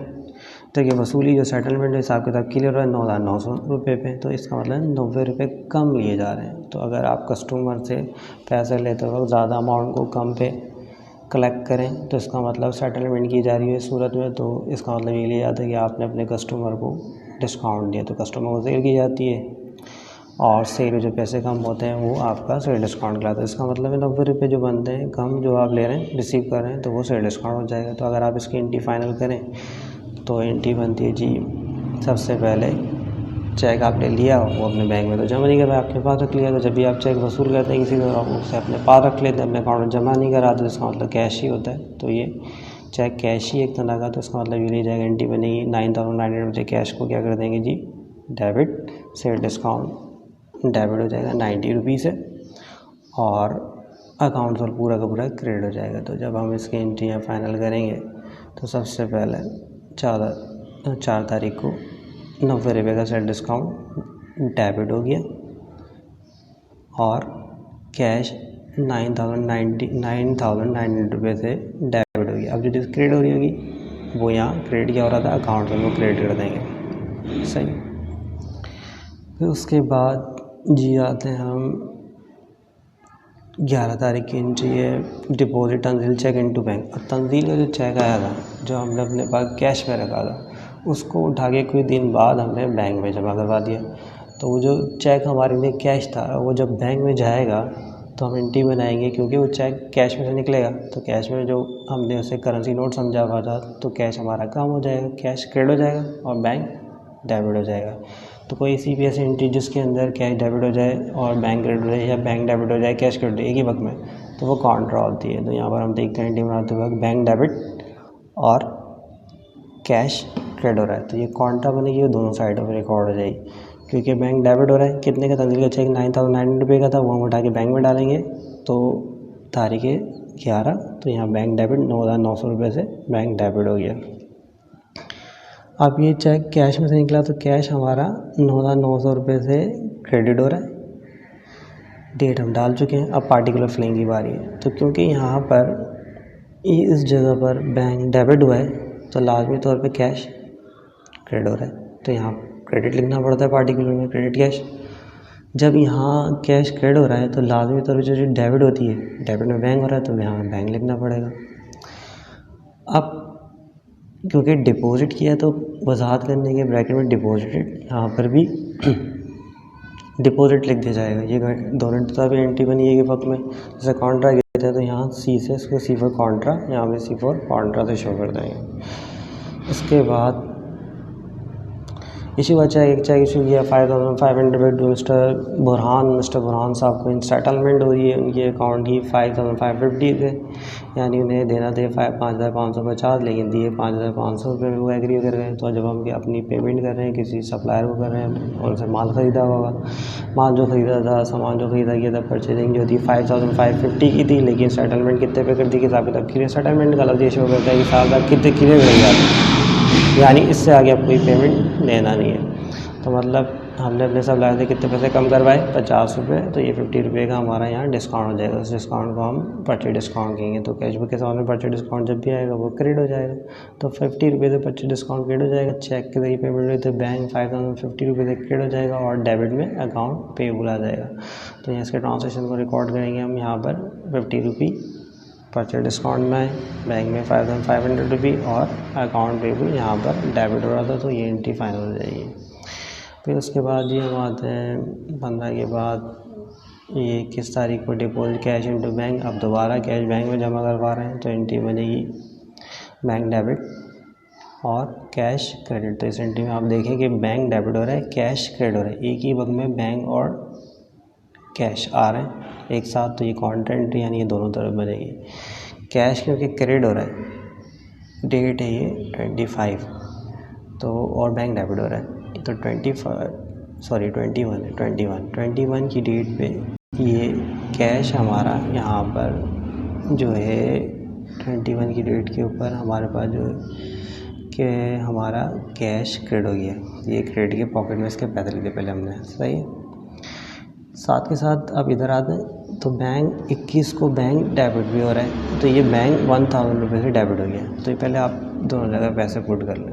तो ये वसूली जो सेटलमेंट हिसाब किताब क्लियर हो रहा है 9,900 रुपये पे, तो इसका मतलब 90 रुपये कम लिए जा रहे हैं। तो अगर आप कस्टमर से पैसे लेते वक्त ज़्यादा अमाउंट को कम पे कलेक्ट करें तो इसका मतलब सेटलमेंट की जा रही है सूरत में, तो इसका मतलब ये लिया जाता है कि आपने अपने कस्टमर को डिस्काउंट दिया, तो कस्टमर को सेल की जाती है और सेल में जो पैसे कम होते हैं वो आपका सेल डिस्काउंट कहलाता है। इसका मतलब है 90 रुपये जो बनते हैं कम जो आप ले रहे हैं रिसीव कर रहे हैं तो वो सेल डिस्काउंट हो जाएगा। तो अगर आप इसकी एंट्री फाइनल करें तो एंट्री बनती है जी, सबसे पहले चेक आपने लिया वो अपने बैंक में तो जमा नहीं कर रहा, आपके पास रख लिया, तो जब भी आप चेक वसूल करते हैं किसी तरह उसे अपने पास रख लेते हैं, अपने अकाउंट में जमा नहीं करा, तो इसका मतलब कैश ही होता है। तो ये चेक कैश ही एक तरह का, तो इसका मतलब ये ले जाएगा एंट्री बनेगी 9,900 रुपये कैश को क्या कर देंगे जी, डेबिट, सेल डिस्काउंट डेबिट हो जाएगा 90 रुपीज़ से और अकाउंट पर पूरा का पूरा क्रेडिट हो जाएगा। तो जब हम इसकी एंट्रियाँ फाइनल करेंगे तो सबसे पहले 4 तारीख को 90 रुपये का सेल डिस्काउंट डेबिट हो गया और कैश 9,900 रुपये से डेबिट हो गया। अब जो चीज़ क्रेडिट हो रही होगी वो यहाँ क्रेडिट क्या हो रहा था, अकाउंट में वो क्रेडिट कर देंगे, सही। फिर उसके बाद जी आते हैं हम 11 तारीख की एंट्री है deposit Tanzeel check into bank. अब तंजील का जो चेक आया था जो हमने अपने पास कैश में रखा था उसको उठा के कुछ दिन बाद हमने बैंक में जमा करवा दिया, तो वो जो चेक हमारे लिए कैश था वो जब बैंक में जाएगा तो हम एंट्री बनाएंगे, क्योंकि वो चेक कैश में से निकलेगा तो कैश में जो हमने उसे करेंसी नोट समझा हुआ था तो कैश हमारा कम हो जाएगा, कैश क्रेडिट हो जाएगा और बैंक डेबिट हो जाएगा। तो कोई सी भी ऐसी एंट्री जिसके अंदर कैश डेबिट हो जाए और बैंक क्रेडिट हो जाए या बैंक डेबिट हो जाए कैश क्रेडिट एक ही वक्त में, तो वो कॉन्ट्रा होती है। तो यहाँ पर हम देखते हैं एंट्री बनाते वक्त बैंक डेबिट और कैश क्रेडिट हो रहा है, तो ये कॉन्ट्रा बनेगी, ये दोनों साइडों में रिकॉर्ड हो जाएगी। क्योंकि बैंक डेबिट हो रहा है, कितने का तंजील का चेक 9,900 रुपये का था वो हम उठा के बैंक में डालेंगे, तो तारीख 11, तो यहाँ बैंक डेबिट 9,900 रुपये से बैंक डेबिट हो गया। अब ये चेक कैश में से निकला तो कैश हमारा 9,900 रुपये से क्रेडिट हो रहा है, डेट हम डाल चुके हैं, अब पार्टिकुलर फिलिंग की बारी है। तो क्योंकि यहाँ पर इस जगह पर बैंक डेबिट हुआ है तो लाजमी तौर पे कैश क्रेडिट हो रहा है, तो यहाँ क्रेडिट लिखना पड़ता है पार्टिकुलर में, क्रेडिट कैश। जब यहाँ कैश क्रेडिट हो रहा है तो लाजमी तौर पर जो डेबिट होती है, डेबिट में बैंक हो रहा है तो यहाँ बैंक लिखना पड़ेगा। अब क्योंकि डिपॉजिट किया तो वजाहत करने के ब्रैकेट में डिपॉजिटेड, यहाँ पर भी डिपॉजिट लिख दिया जाएगा। ये दोनों तरफ एंट्री बनी है कि वक्त में जैसे कॉन्ट्रा गए थे तो यहाँ सी से इसको C फॉर कॉन्ट्रा, यहाँ पे C फॉर कॉन्ट्रा से शो कर देंगे। उसके बाद इसी बात चेक इशू किया 5,500 मिस्टर बुरहान साहब को सेटलमेंट हो रही है उनकी अकाउंट की 5,550 से, यानी उन्हें देना थे 5,550 लेकिन दिए 5,500 रुपये में वो एग्री कर गए। तो जब हम अपनी पेमेंट कर रहे हैं किसी सप्लायर को कर रहे हैं और उनसे माल ख़रीदा होगा, माल जो ख़रीदा था, सामान जो ख़रीदा गया था, परचेजिंग जो थी 5,550 की थी, लेकिन सेटलमेंट कितने पे कर दी हिसाब किताब क्लियर, सेटलमेंट का लफ्ज़ ये शो करता है कि साल तक कितने क्लियर कर जाते, यानी इससे आगे आप कोई पेमेंट लेना नहीं है। तो मतलब हमने अपने सप्लायर से कितने पैसे कम करवाए 50 रुपये, तो ये 50 रुपये का हमारा यहाँ डिस्काउंट हो जाएगा। उस डिस्काउंट को हम परचेज डिस्काउंट कहेंगे। तो कैशबुक के सामने परचेज डिस्काउंट जब भी आएगा वो क्रेडिट हो जाएगा, तो 50 रुपये से परचेज डिस्काउंट क्रेडिट हो जाएगा। चेक के जरिए पेमेंट हुई तो बैंक 5,050 रुपये से क्रेडिट हो जाएगा और डेबिट में अकाउंट पेबल आ जाएगा। तो यहाँ इसके ट्रांजेक्शन को रिकॉर्ड करेंगे हम यहाँ पर 50 रुपये परचेज डिस्काउंट में, बैंक में 5,500 रुपये और अकाउंट पेबल यहाँ पर डेबिट हो रहा था, तो ये एंट्री फाइनल हो जाएगी। फिर उसके बाद ये हम आते हैं 15 के बाद ये किस तारीख को डिपॉजिट कैश इनटू बैंक, अब दोबारा कैश बैंक में जमा करवा रहे हैं तो एंट्री बनेगी बैंक डेबिट और कैश क्रेडिट। तो इस एंट्री में आप देखें कि बैंक डेबिट हो रहा है, कैश क्रेडिट हो रहा है, एक ही वक्त में बैंक और कैश आ रहे हैं एक साथ, तो ये कॉन्ट्रा एंट्री यानी ये दोनों तरफ बनेगी। कैश क्योंकि क्रेडिट हो रहा है, डेट है ये 25, तो और बैंक डेबिट हो रहा है तो 21 की डेट पे ये कैश हमारा यहाँ पर जो है 21 की डेट के ऊपर हमारे पास जो कि हमारा कैश क्रेडिट हो गया, ये क्रेडिट के पॉकेट में इसके पैसे लिए पहले हमने, सही है। साथ के साथ अब इधर आते हैं तो बैंक 21 को बैंक डेबिट भी हो रहा है, तो ये बैंक 1000 रुपये से डेबिट हो गया। तो ये पहले आप दोनों जगह पैसे पुट कर लें।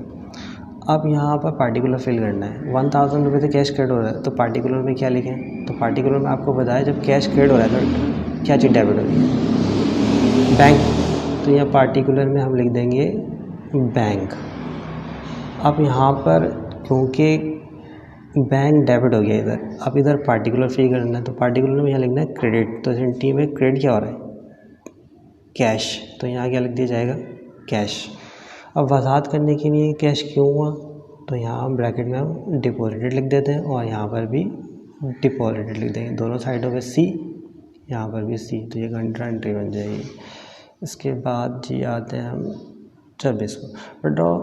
अब यहाँ पर पार्टिकुलर फिल करना है। 1000 रुपये से कैश क्रेडिट हो रहा है, तो पार्टिकुलर में क्या लिखें? तो पार्टिकुलर में आपको बताया जब कैश क्रेडिट हो रहा है तो क्या चीज़ डेबिट हो रही है? बैंक। तो यहाँ पार्टिकुलर में हम लिख देंगे बैंक। अब यहाँ पर क्योंकि बैंक डेबिट हो गया इधर, अब इधर पार्टिकुलर फिल करना है, तो पार्टिकुलर में यहाँ लिखना है क्रेडिट। तो एंट्री में क्रेडिट क्या हो रहा है? कैश। तो यहाँ क्या लिख दिया जाएगा? कैश। अब वजाहत करने के लिए कैश क्यों हुआ, तो यहाँ हम ब्रैकेट में हम डिपॉजिटेड लिख देते हैं और यहाँ पर भी डिपॉजिटेड लिख देंगे, दोनों साइडों पे सी, यहाँ पर भी सी, तो ये कंट्रा एंट्री बन जाएगी। इसके बाद जी आते हैं हम 26 को, withdraw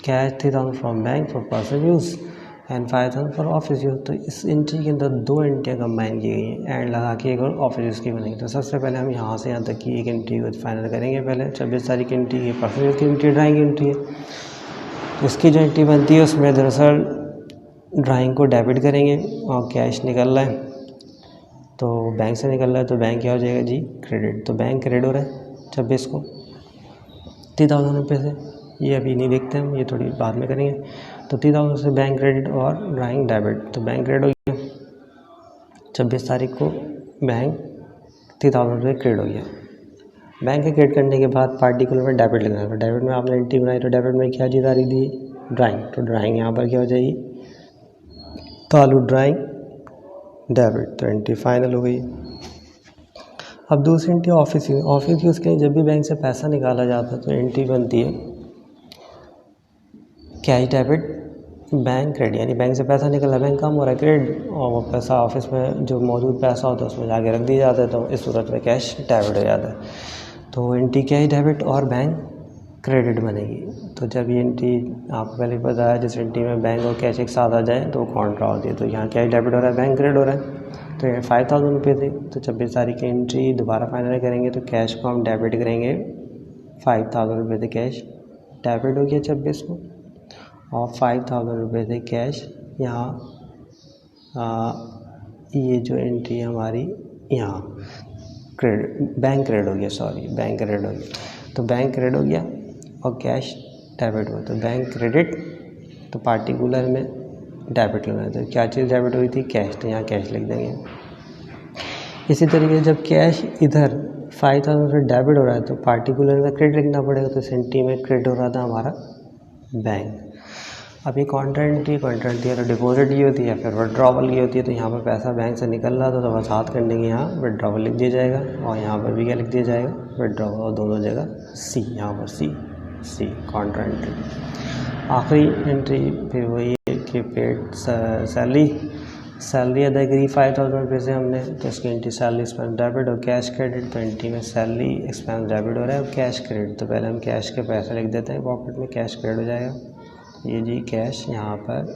cash 3000 from bank for personal use and 5000 for office use. तो इस एंट्री के अंदर दो एंट्रियाँ कंबाइन की गई हैं, एंड लगा के एक और ऑफिस यूज़ की बनेगी। तो सबसे पहले हम यहाँ से यहाँ तक की एक एंट्री को फाइनल करेंगे। पहले 26 तारीख की एंट्री, ये पर्सनल यूज़ की एंट्री ड्राइंग की एंट्री है। इसकी जो एंट्री बनती है उसमें दरअसल ड्राइंग को डेबिट करेंगे और कैश निकल रहा है, तो बैंक से निकल रहा है, तो बैंक क्या हो जाएगा जी? क्रेडिट। तो बैंक क्रेडिट हो रहा है 26 को 3000 रुपये से, ये अभी नहीं देखते हम, ये थोड़ी बाद में करेंगे। तो 3000 से बैंक क्रेडिट और ड्राइंग डेबिट, तो बैंक क्रेडिट हो गया 26 तारीख को, बैंक 3000 रुपये क्रेडिट हो गया। बैंक के क्रेडिट करने के बाद पार्टिकुलर में डेबिट लिखना है। तो डेबिट में आपने एंट्री बनाई, तो डेबिट में क्या चीज़ आ रही थी? ड्राइंग। तो ड्राइंग यहाँ पर क्या हो जाएगी? तालु ड्राइंग डेबिट। तो एंट्री फाइनल हो गई। अब दूसरी entry office use. Office use के लिए जब भी बैंक से पैसा निकाला जाता है तो एंट्री बनती है कैश डेबिट बैंक क्रेडिट, यानी बैंक से पैसा निकला, बैंक कम हो रहा है क्रेडिट, और वो पैसा ऑफिस में जो मौजूद पैसा होता है उसमें जाके रख दिया जाता है, तो इस सूरत में कैश डेबिट हो जाता है। तो एंट्री कैश डेबिट और बैंक क्रेडिट बनेगी। तो जब ये एंट्री आपको पहले बताया, जिस एंट्री में बैंक और कैश एक साथ आ जाए तो कॉन्ट्रा होती है। तो यहाँ कैश डेबिट हो रहा है, बैंक क्रेडिट हो रहा है, तो ये 5000 रुपये थे। तो 26 तारीख की एंट्री दोबारा फाइनल करेंगे, तो कैश को हम डेबिट करेंगे 5000 रुपये थे, कैश डेबिट हो गया 26 को, और 5000 रुपये थे कैश यहाँ, ये जो एंट्री हमारी यहाँ क्रेडिट, बैंक क्रेडिट हो गया, सॉरी बैंक क्रेडिट हो गया। तो बैंक क्रेडिट हो गया और कैश डेबिट हुआ, तो बैंक क्रेडिट, तो पार्टिकुलर में डेबिट लेना है। तो क्या चीज़ डेबिट हुई थी? कैश, तो यहाँ कैश लिख देंगे। इसी तरीके से जब कैश इधर 5000 से डेबिट हो रहा है तो पार्टिकुलर में क्रेडिट लिखना पड़ेगा। तो एंट्री में क्रेडिट हो रहा था हमारा बैंक। अब ये कॉन्ट्रेंट है, तो डिपॉजिट ये होती है, फिर विड्रॉवल ये होती है। तो यहाँ पर पैसा बैंक से निकल रहा था, तो वसात करने के यहाँ विड्रॉवल लिख दिया जाएगा, और यहाँ पर भी क्या लिख दिया जाएगा? विड्रॉवल, और दोनों जगह सी, यहाँ पर सी कॉन्ट्रा एंट्री। आखिरी एंट्री फिर वही है कि पेड सैलरी अदा करी 5000 रुपये से हमने, तो इसकी एंट्री सैलरी एक्सपेंस डेबिट और कैश क्रेडिट। तो एंट्री में सैलरी एक्सपेंस डेबिट हो रहा है और कैश क्रेडिट। तो पहले हम कैश के पैसे लिख देते हैं पॉकेट में, कैश क्रेडिट हो जाएगा, ये जी कैश यहाँ पर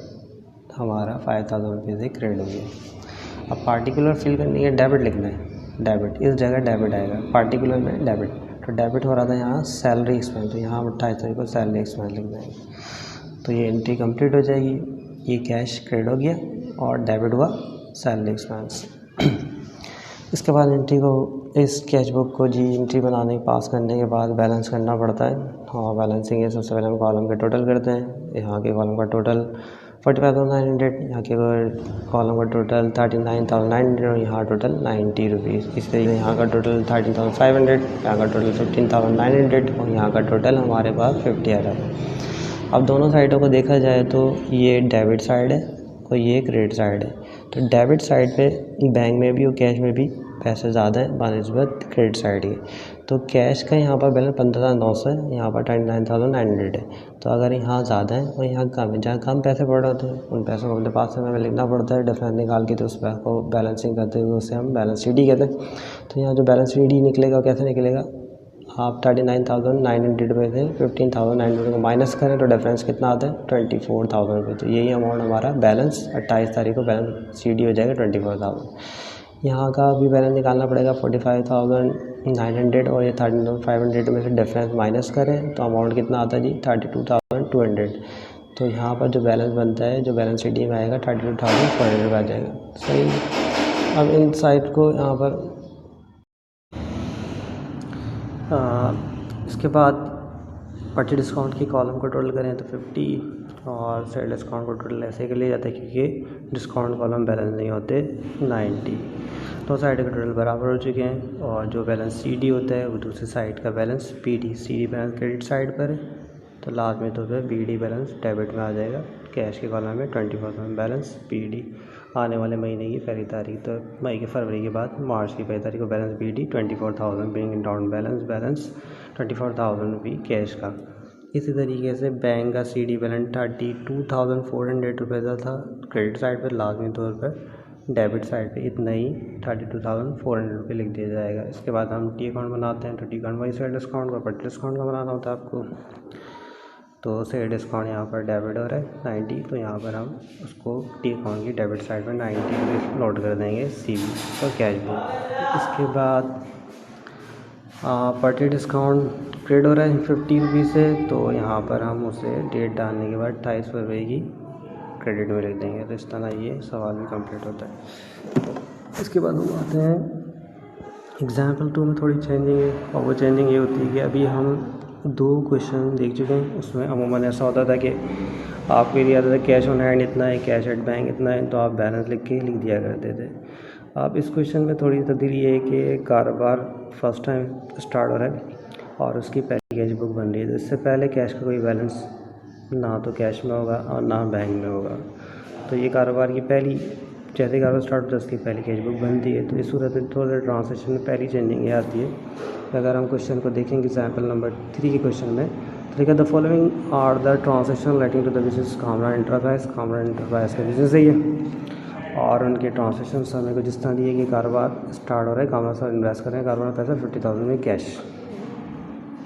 हमारा 5000 रुपये से क्रेडिट हो गया। अब पार्टिकुलर फिल करने के डेबिट लिखना है, डेबिट इस जगह डेबिट आएगा, पार्टिकुलर में डेबिट। तो डेबिट हो रहा था यहाँ सैलरी एक्सपेंस, तो यहाँ 28 तारीख को सैलरी एक्सपेंस लिख देंगे। तो ये एंट्री कंप्लीट हो जाएगी, ये कैश क्रेडिट हो गया और डेबिट हुआ सैलरी एक्सपेंस। इसके बाद एंट्री को, इस कैश बुक को जी एंट्री बनाने पास करने के बाद बैलेंस करना पड़ता है, और बैलेंसिंग है। सबसे पहले हम कॉलम के टोटल करते हैं। यहाँ के कॉलम का टोटल 45,900, यहाँ के कॉलम का टोटल 39,900 और यहाँ टोटल 90 रुपीज़। इस तरीके यहाँ का टोटल 13,500, यहाँ का टोटल 15,900 और यहाँ का टोटल हमारे पास 50 आ रहा है। अब दोनों साइडों को देखा जाए तो ये डेबिट साइड है और ये क्रेडिट साइड है। तो डेबिट साइड पे बैंक में भी और कैश में भी पैसे ज़्यादा है बानिस्बत क्रेडिट साइड के। तो कैश का यहाँ पर बैलेंस 15,900 है, यहाँ पर 29,900 है। तो अगर यहाँ ज़्यादा है और यहाँ कम है, जहाँ कम पैसे पड़ रहे होते हैं उन पैसों को अपने पास में लिखना पड़ता है डिफरेंस निकाल के। तो उस पैसे को बैलेंसिंग करते हुए उसे हम बैलेंस शीट ही कहते हैं। तो यहाँ जो बैलेंस शीट ही निकलेगा कैसे निकलेगा? आप 39,900 रुपये से 15,900 को माइनस करें तो डिफरेंस कितना आता है? 24,000 रुपये। तो यही अमाउंट हमारा बैलेंस 28 तारीख को बैलेंस सी डी हो जाएगा 24,000। यहाँ का भी बैलेंस निकालना पड़ेगा 45,000 900 और ये 13,500 में से डिफरेंस माइनस करें तो अमाउंट कितना आता है जी 32,200। तो यहाँ पर जो बैलेंस बनता है, जो बैलेंस शीट में आएगा 32,400 आ जाएगा। सही। अब इन साइड को यहाँ पर इसके बाद पार्टी डिस्काउंट की कॉलम को टोटल करें तो 50 और सेल डिस्काउंट को टोटल ऐसे के लिए जाता है क्योंकि डिस्काउंट कॉलम बैलेंस नहीं होते 90। तो साइड के टोटल बराबर हो चुके हैं और जो बैलेंस CD होता है वो दूसरी साइड का balance PD। CD balance credit side पर है तो लास्ट में तो फिर BD बैलेंस डेबिट में आ जाएगा। कैश के कॉलम में 24,000 बैलेंस PD। आने वाले महीने की पहली तारीख तो मई के फरवरी के बाद मार्च की पहली तारीख को balance BD 24,000 bring down balance 24,000 रुपये कैश का। इसी तरीके से बैंक का CD बैलेंस 32,400 रुपये का था क्रेडिट साइड पर, लाजमी तौर पर डेबिट साइड पे इतना ही 32,400 रुपये लिख दिया जाएगा। इसके बाद हम टी अकाउंट बनाते हैं तो टी अकाउंट वही सेल डिस्काउंट का पट डिस्काउंट का बनाना होता है आपको। तो सेल डिस्काउंट यहाँ पर डेबिट हो रहा है 90, तो यहाँ पर हम उसको टी अकाउंट की डेबिट साइड पर 90 रुपये लोड कर देंगे CB और कैश बुक। इसके बाद पार्टी डिस्काउंट क्रेडिट हो रहा है 50 रुपये से, तो यहाँ पर हम उसे डेट डालने के बाद 250 रुपये की क्रेडिट में लिख देंगे। तो इस तरह ये सवाल भी कंप्लीट होता है। इसके बाद हम आते हैं एग्जाम्पल 2 में थोड़ी चेंजिंग है और वो चेंजिंग ये होती है कि अभी हम 2 क्वेश्चन देख चुके हैं। उसमें अमूमन ऐसा होता था कि आपके लिए आता था कैश ऑन हैंड इतना है, कैश एट बैंक इतना है, तो आप बैलेंस लिख के लिख दिया करते थे। अब इस क्वेश्चन में थोड़ी तब्दीली ये है कि कारोबार फर्स्ट टाइम स्टार्ट हो रहा है और उसकी पहली कैश बुक बन रही है। तो इससे पहले कैश का कोई बैलेंस ना तो कैश में होगा और ना बैंक में होगा। तो ये कारोबार की पहली, जैसे कारोबार स्टार्ट होता है उसकी पहली कैश बुक बनती है। तो इस सूरत में थोड़ा ट्रांसलेशन में पहली चेंजिंग ये आती है। तो अगर हम क्वेश्चन को देखेंगे एग्जाम्पल नंबर 3 के क्वेश्चन में, तो देखिए the following are the transaction relating to the business Kamran enterprise. Kamran enterprise का बिजनेस है ये और उनके ट्रांजेक्शन समय को जिस तरह दिए कि कारोबार स्टार्ट हो रहा है, कामरान साहब इन्वेस्ट कर रहे हैं कारोबार में पैसा 50,000 में कैश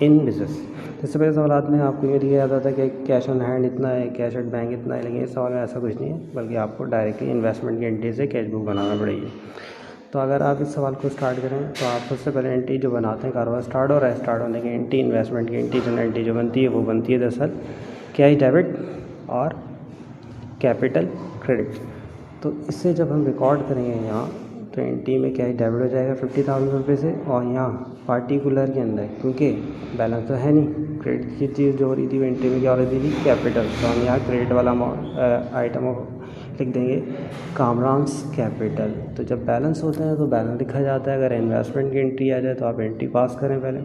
इन बिजनेस। इससे पहले सवाल में आपको ये दिया जाता था कि कैश ऑन हैंड इतना है, कैश एट बैंक इतना है, लेकिन इस सवाल में ऐसा कुछ नहीं है, बल्कि आपको डायरेक्टली इन्वेस्टमेंट की एंट्री से कैश बुक बनाना पड़ेगी। तो अगर आप इस सवाल को स्टार्ट करें तो आप सबसे पहले एंट्री जो बनाते हैं, कारोबार स्टार्ट हो रहा है, स्टार्ट होने की एंट्री, इन्वेस्टमेंट की एंट्री एंट्री जो बनती है वो बनती है दरअसल कैश डेबिट और कैपिटल क्रेडिट। तो इससे जब हम रिकॉर्ड करेंगे यहाँ तो एंट्री में कैश डेबिट हो जाएगा 50,000 रुपये से, और यहाँ पार्टिकुलर के अंदर क्योंकि बैलेंस तो है नहीं, क्रेडिट की चीज़ जो हो रही थी वो एंट्री में क्या हो रही थी कैपिटल, तो हम यहाँ क्रेडिट वाला आइटम लिख देंगे कामरान्स कैपिटल। तो जब बैलेंस होते हैं तो बैलेंस लिखा जाता है। अगर इन्वेस्टमेंट की एंट्री आ जाए तो आप एंट्री पास करें पहले।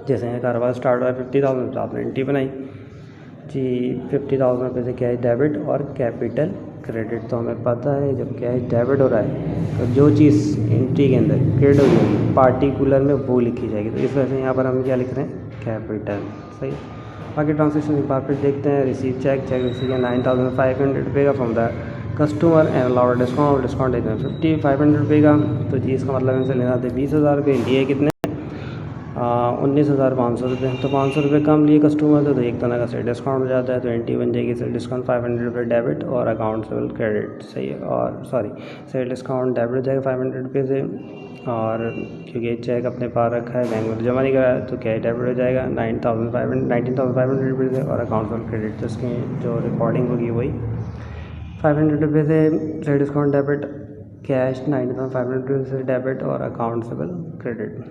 जैसे यहाँ कारोबार स्टार्ट हुआ 50,000 तो आपने एंट्री बनाई जी 50,000 रुपये से कैश डेबिट और कैपिटल क्रेडिट। तो हमें पता है जब कैश डेबिट हो रहा है तो जो चीज़ एंट्री के अंदर क्रेडिट हो जाएगी पार्टिकुलर में वो लिखी जाएगी। तो इस वजह से यहाँ पर हम क्या लिख रहे हैं कैपिटल। सही। बाकी ट्रांजेक्शन एक बार फिर देखते हैं। रिसीव चेक रिसीव किया 9,500 रुपये का from the customer and allowed discount देते हैं 500 रुपये का। तो जी इसका मतलब इनसे लेना थे 20,000 रुपये, लिए कितने 19,500 रुपये। तो 500 रुपये कम लिए कस्टमर से, तो एक तरह का सेल डिस्काउंट हो जाता है। तो एंट्री बन जाएगी सेल डिस्काउंट 500 रुपये डेबिट और अकाउंटेबल क्रेडिट। सही है। और सॉरी सेल डिस्काउंट डेबिट हो जाएगा 500 रुपये से, और क्योंकि चेक अपने पास रखा है बैंक में तो जमा नहीं कराया तो कैश डेबिट हो जाएगा 19,500 रुपये से, और अकाउंटेबल क्रेडिट तो उसकी जो रिकॉर्डिंग होगी वही 500 रुपये से सेल डिस्काउंट डेबिट, कैश 19,500 रुपये से डेबिट और अकाउंटेबल क्रेडिट।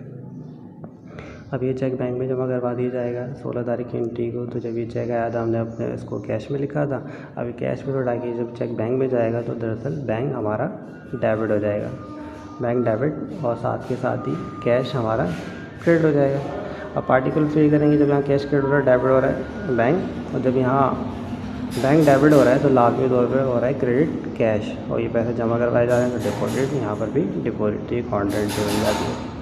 अब ये चेक बैंक में जमा करवा दिया जाएगा 16 तारीख की एंट्री को। तो जब ये चेक आया था हमने अपने इसको कैश में लिखा था, अभी कैश में लौटा के जब चेक बैंक में जाएगा तो दरअसल बैंक हमारा डेबिट हो जाएगा, बैंक डेबिट, और साथ के साथ ही कैश हमारा क्रेडिट हो जाएगा। अब पार्टिकुलर पे करेंगे जब यहाँ कैश क्रेडिट हो रहा है, डेबिट हो रहा है बैंक, और जब यहाँ बैंक डेबिट हो रहा है तो लाजमी तौर पर हो रहा है क्रेडिट कैश, और ये पैसे जमा करवाए जा रहे हैं तो डिपॉजिट, यहाँ पर भी डिपॉजिट, तो ये कॉन्ट्रैक्ट जो बन जाती है।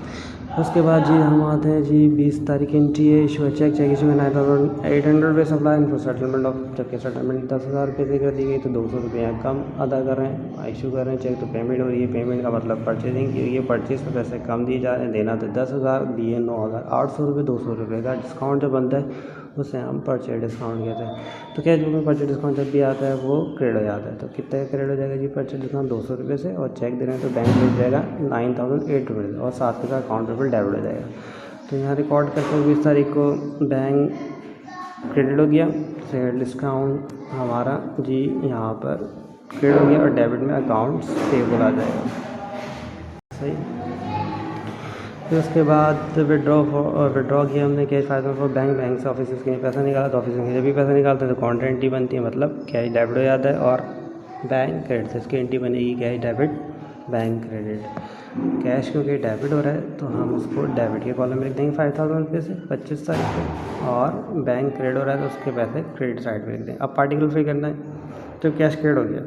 उसके बाद जी हम आते हैं जी 20 तारीख एंट्री है इशू चेक इशू में 9,800 रुपये सप्लाई फॉर सेटलमेंट ऑफ, जबकि सेटलमेंट 10,000 रुपये से कर दी गई तो 200 रुपये कम अदा कर रहे हैं, इशू कर रहे हैं चेक। तो पेमेंट हो रही है, पेमेंट का मतलब परचेजिंग की हुई है, परचेज पर पैसे कम दिए जा रहे हैं, देना तो 10,000 दिए 9,800 रुपये, 200 रुपये का डिस्काउंट जो बनता है उसे हम परचेज डिस्काउंट कहते हैं। तो कैश बुक में परचेज डिस्काउंट जब भी आता है वो क्रेडिट हो जाता है। तो कितने का क्रेडिट हो जाएगा जी परचेज डिस्काउंट? 200 रुपये से, और चेक दे रहे हैं तो बैंक मिल जाएगा 9008 रुपये और साथ के साथ अकाउंट पेबल डेबिट हो जाएगा। तो यहाँ रिकॉर्ड करते हैं 20 तारीख को बैंक क्रेडिट हो गया, सेल डिस्काउंट हमारा जी यहाँ पर क्रेडिट हो गया और डेबिट में अकाउंट पेबल आ जाएगा। सही। फिर उसके बाद विड्रॉ किया हमने कैश फायदा फॉर बैंक से ऑफिस के पैसा निकाला, तो ऑफिस में जब भी पैसा निकालते हैं तो काउंटर एंट्री बनती है, मतलब कैश डेबिट हो जाता है और बैंक क्रेडिट से इसकी एंट्री बनेगी cash debit bank credit. Cash क्योंकि डेबिट हो रहा है तो हम उसको डेबिट के कॉलम में लिख देंगे 5000 रुपये से 25 तारीख को, और बैंक क्रेडिट हो रहा है तो उसके पैसे क्रेडिट साइड में लिख देंगे। अब पार्टिकल फ्री करना है तो कैश क्रेडिट हो गया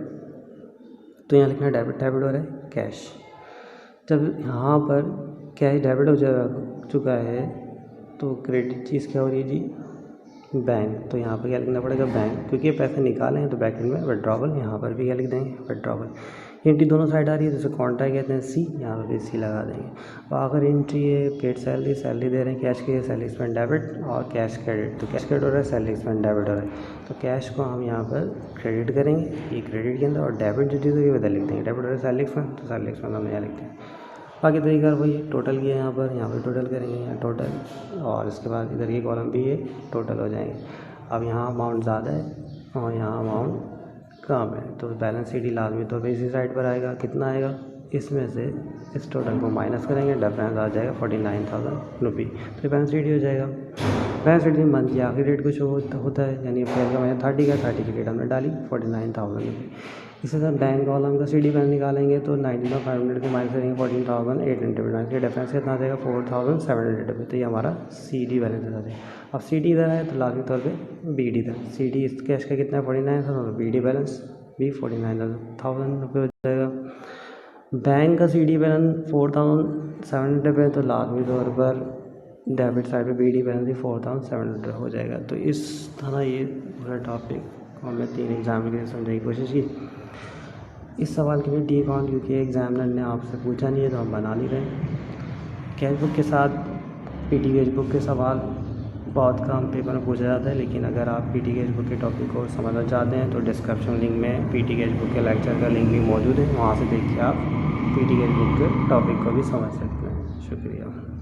तो यहाँ लिखना है डेबिट हो रहा है कैश। जब यहाँ पर कैश डेबिट हो चुका है तो क्रेडिट चीज़ क्या हो रही है जी? बैंक। तो यहाँ पर क्या लिखना पड़ेगा? बैंक, क्योंकि ये पैसे निकाले हैं तो बैक एंड में विड्रॉवल, यहाँ पर भी क्या लिख देंगे? विड्रॉवल। एंट्री दोनों साइड आ रही है तो उसे कॉन्ट्रैक्ट कहते हैं सी, यहाँ पर भी सी लगा देंगे। और अगर एंट्री है पेड सैलरी दे रहे हैं कैश की, सैलरी एक्सपेंस डेबिट और कैश क्रेडिट, तो कैश क्रेडिट हो रहा है सैलरी एक्सपेंस डेबिट हो रहा है, तो कैश को हम यहाँ पर क्रेडिट करेंगे ये क्रेडिट के अंदर, और डेबिट जो चीज़ है ये लिख देंगे डेबिट हो रहा है सैलरी एक्सपेंस, तो सैलरी एक्सपेंस हम यहाँ लिखते हैं। बाकी तरीका वही टोटल किया यहाँ पर टोटल करेंगे यहाँ टोटल, और इसके बाद इधर ये कॉलम भी ये टोटल हो जाएंगे। अब यहाँ अमाउंट ज़्यादा है और यहाँ अमाउंट कम है तो बैलेंस शीट ही लाजमी तौर पर इसी साइड पर आएगा। कितना आएगा? इसमें से इस टोटल को माइनस करेंगे, डिफरेंस आ जाएगा 49,000 रुपये, तो बैलेंस शीट ही हो जाएगा। बैलेंस शीट में मंथ की आखिरी डेट कुछ होता है, यानी अप्रैल का महीना 30 की डेट हमने डाली 49,000 रुपये। इसी तरह बैंक कॉलम का CD बैलेंस निकालेंगे तो 19,500 को माइनस करेंगे 14,800 के डिफरेंस कितना आ जाएगा 4,700 रुपये, तो ये हमारा CD बैलेंस आ जाएगा। अब CD इधर है तो लाजमी तौर पे BD था। CD इस कैश का कितना है 49,000, BD बैलेंस भी 49,000 रुपये हो जाएगा। बैंक का CD बैलेंस 4,700 रुपये, तो लाजमी तौर पर डेबिट साइड पे BD बैलेंस भी 4,700 हो जाएगा। तो इस तरह ये पूरा टॉपिक हमने 3 एग्जाम के लिए समझने की कोशिश की। इस सवाल के लिए डी अकाउंट क्योंकि एग्जामिनर ने आपसे पूछा नहीं है तो हम बना नहीं रहे। कैश बुक के साथ PT कैश बुक के सवाल बहुत कम पेपर में पूछा जाता है, लेकिन अगर आप PT कैश बुक के टॉपिक को समझना चाहते हैं तो डिस्क्रिप्शन लिंक में PT कैश बुक के लेक्चर का लिंक भी मौजूद है, वहाँ से देखिए आप PT कैश बुक के टॉपिक को भी समझ सकते हैं। शुक्रिया।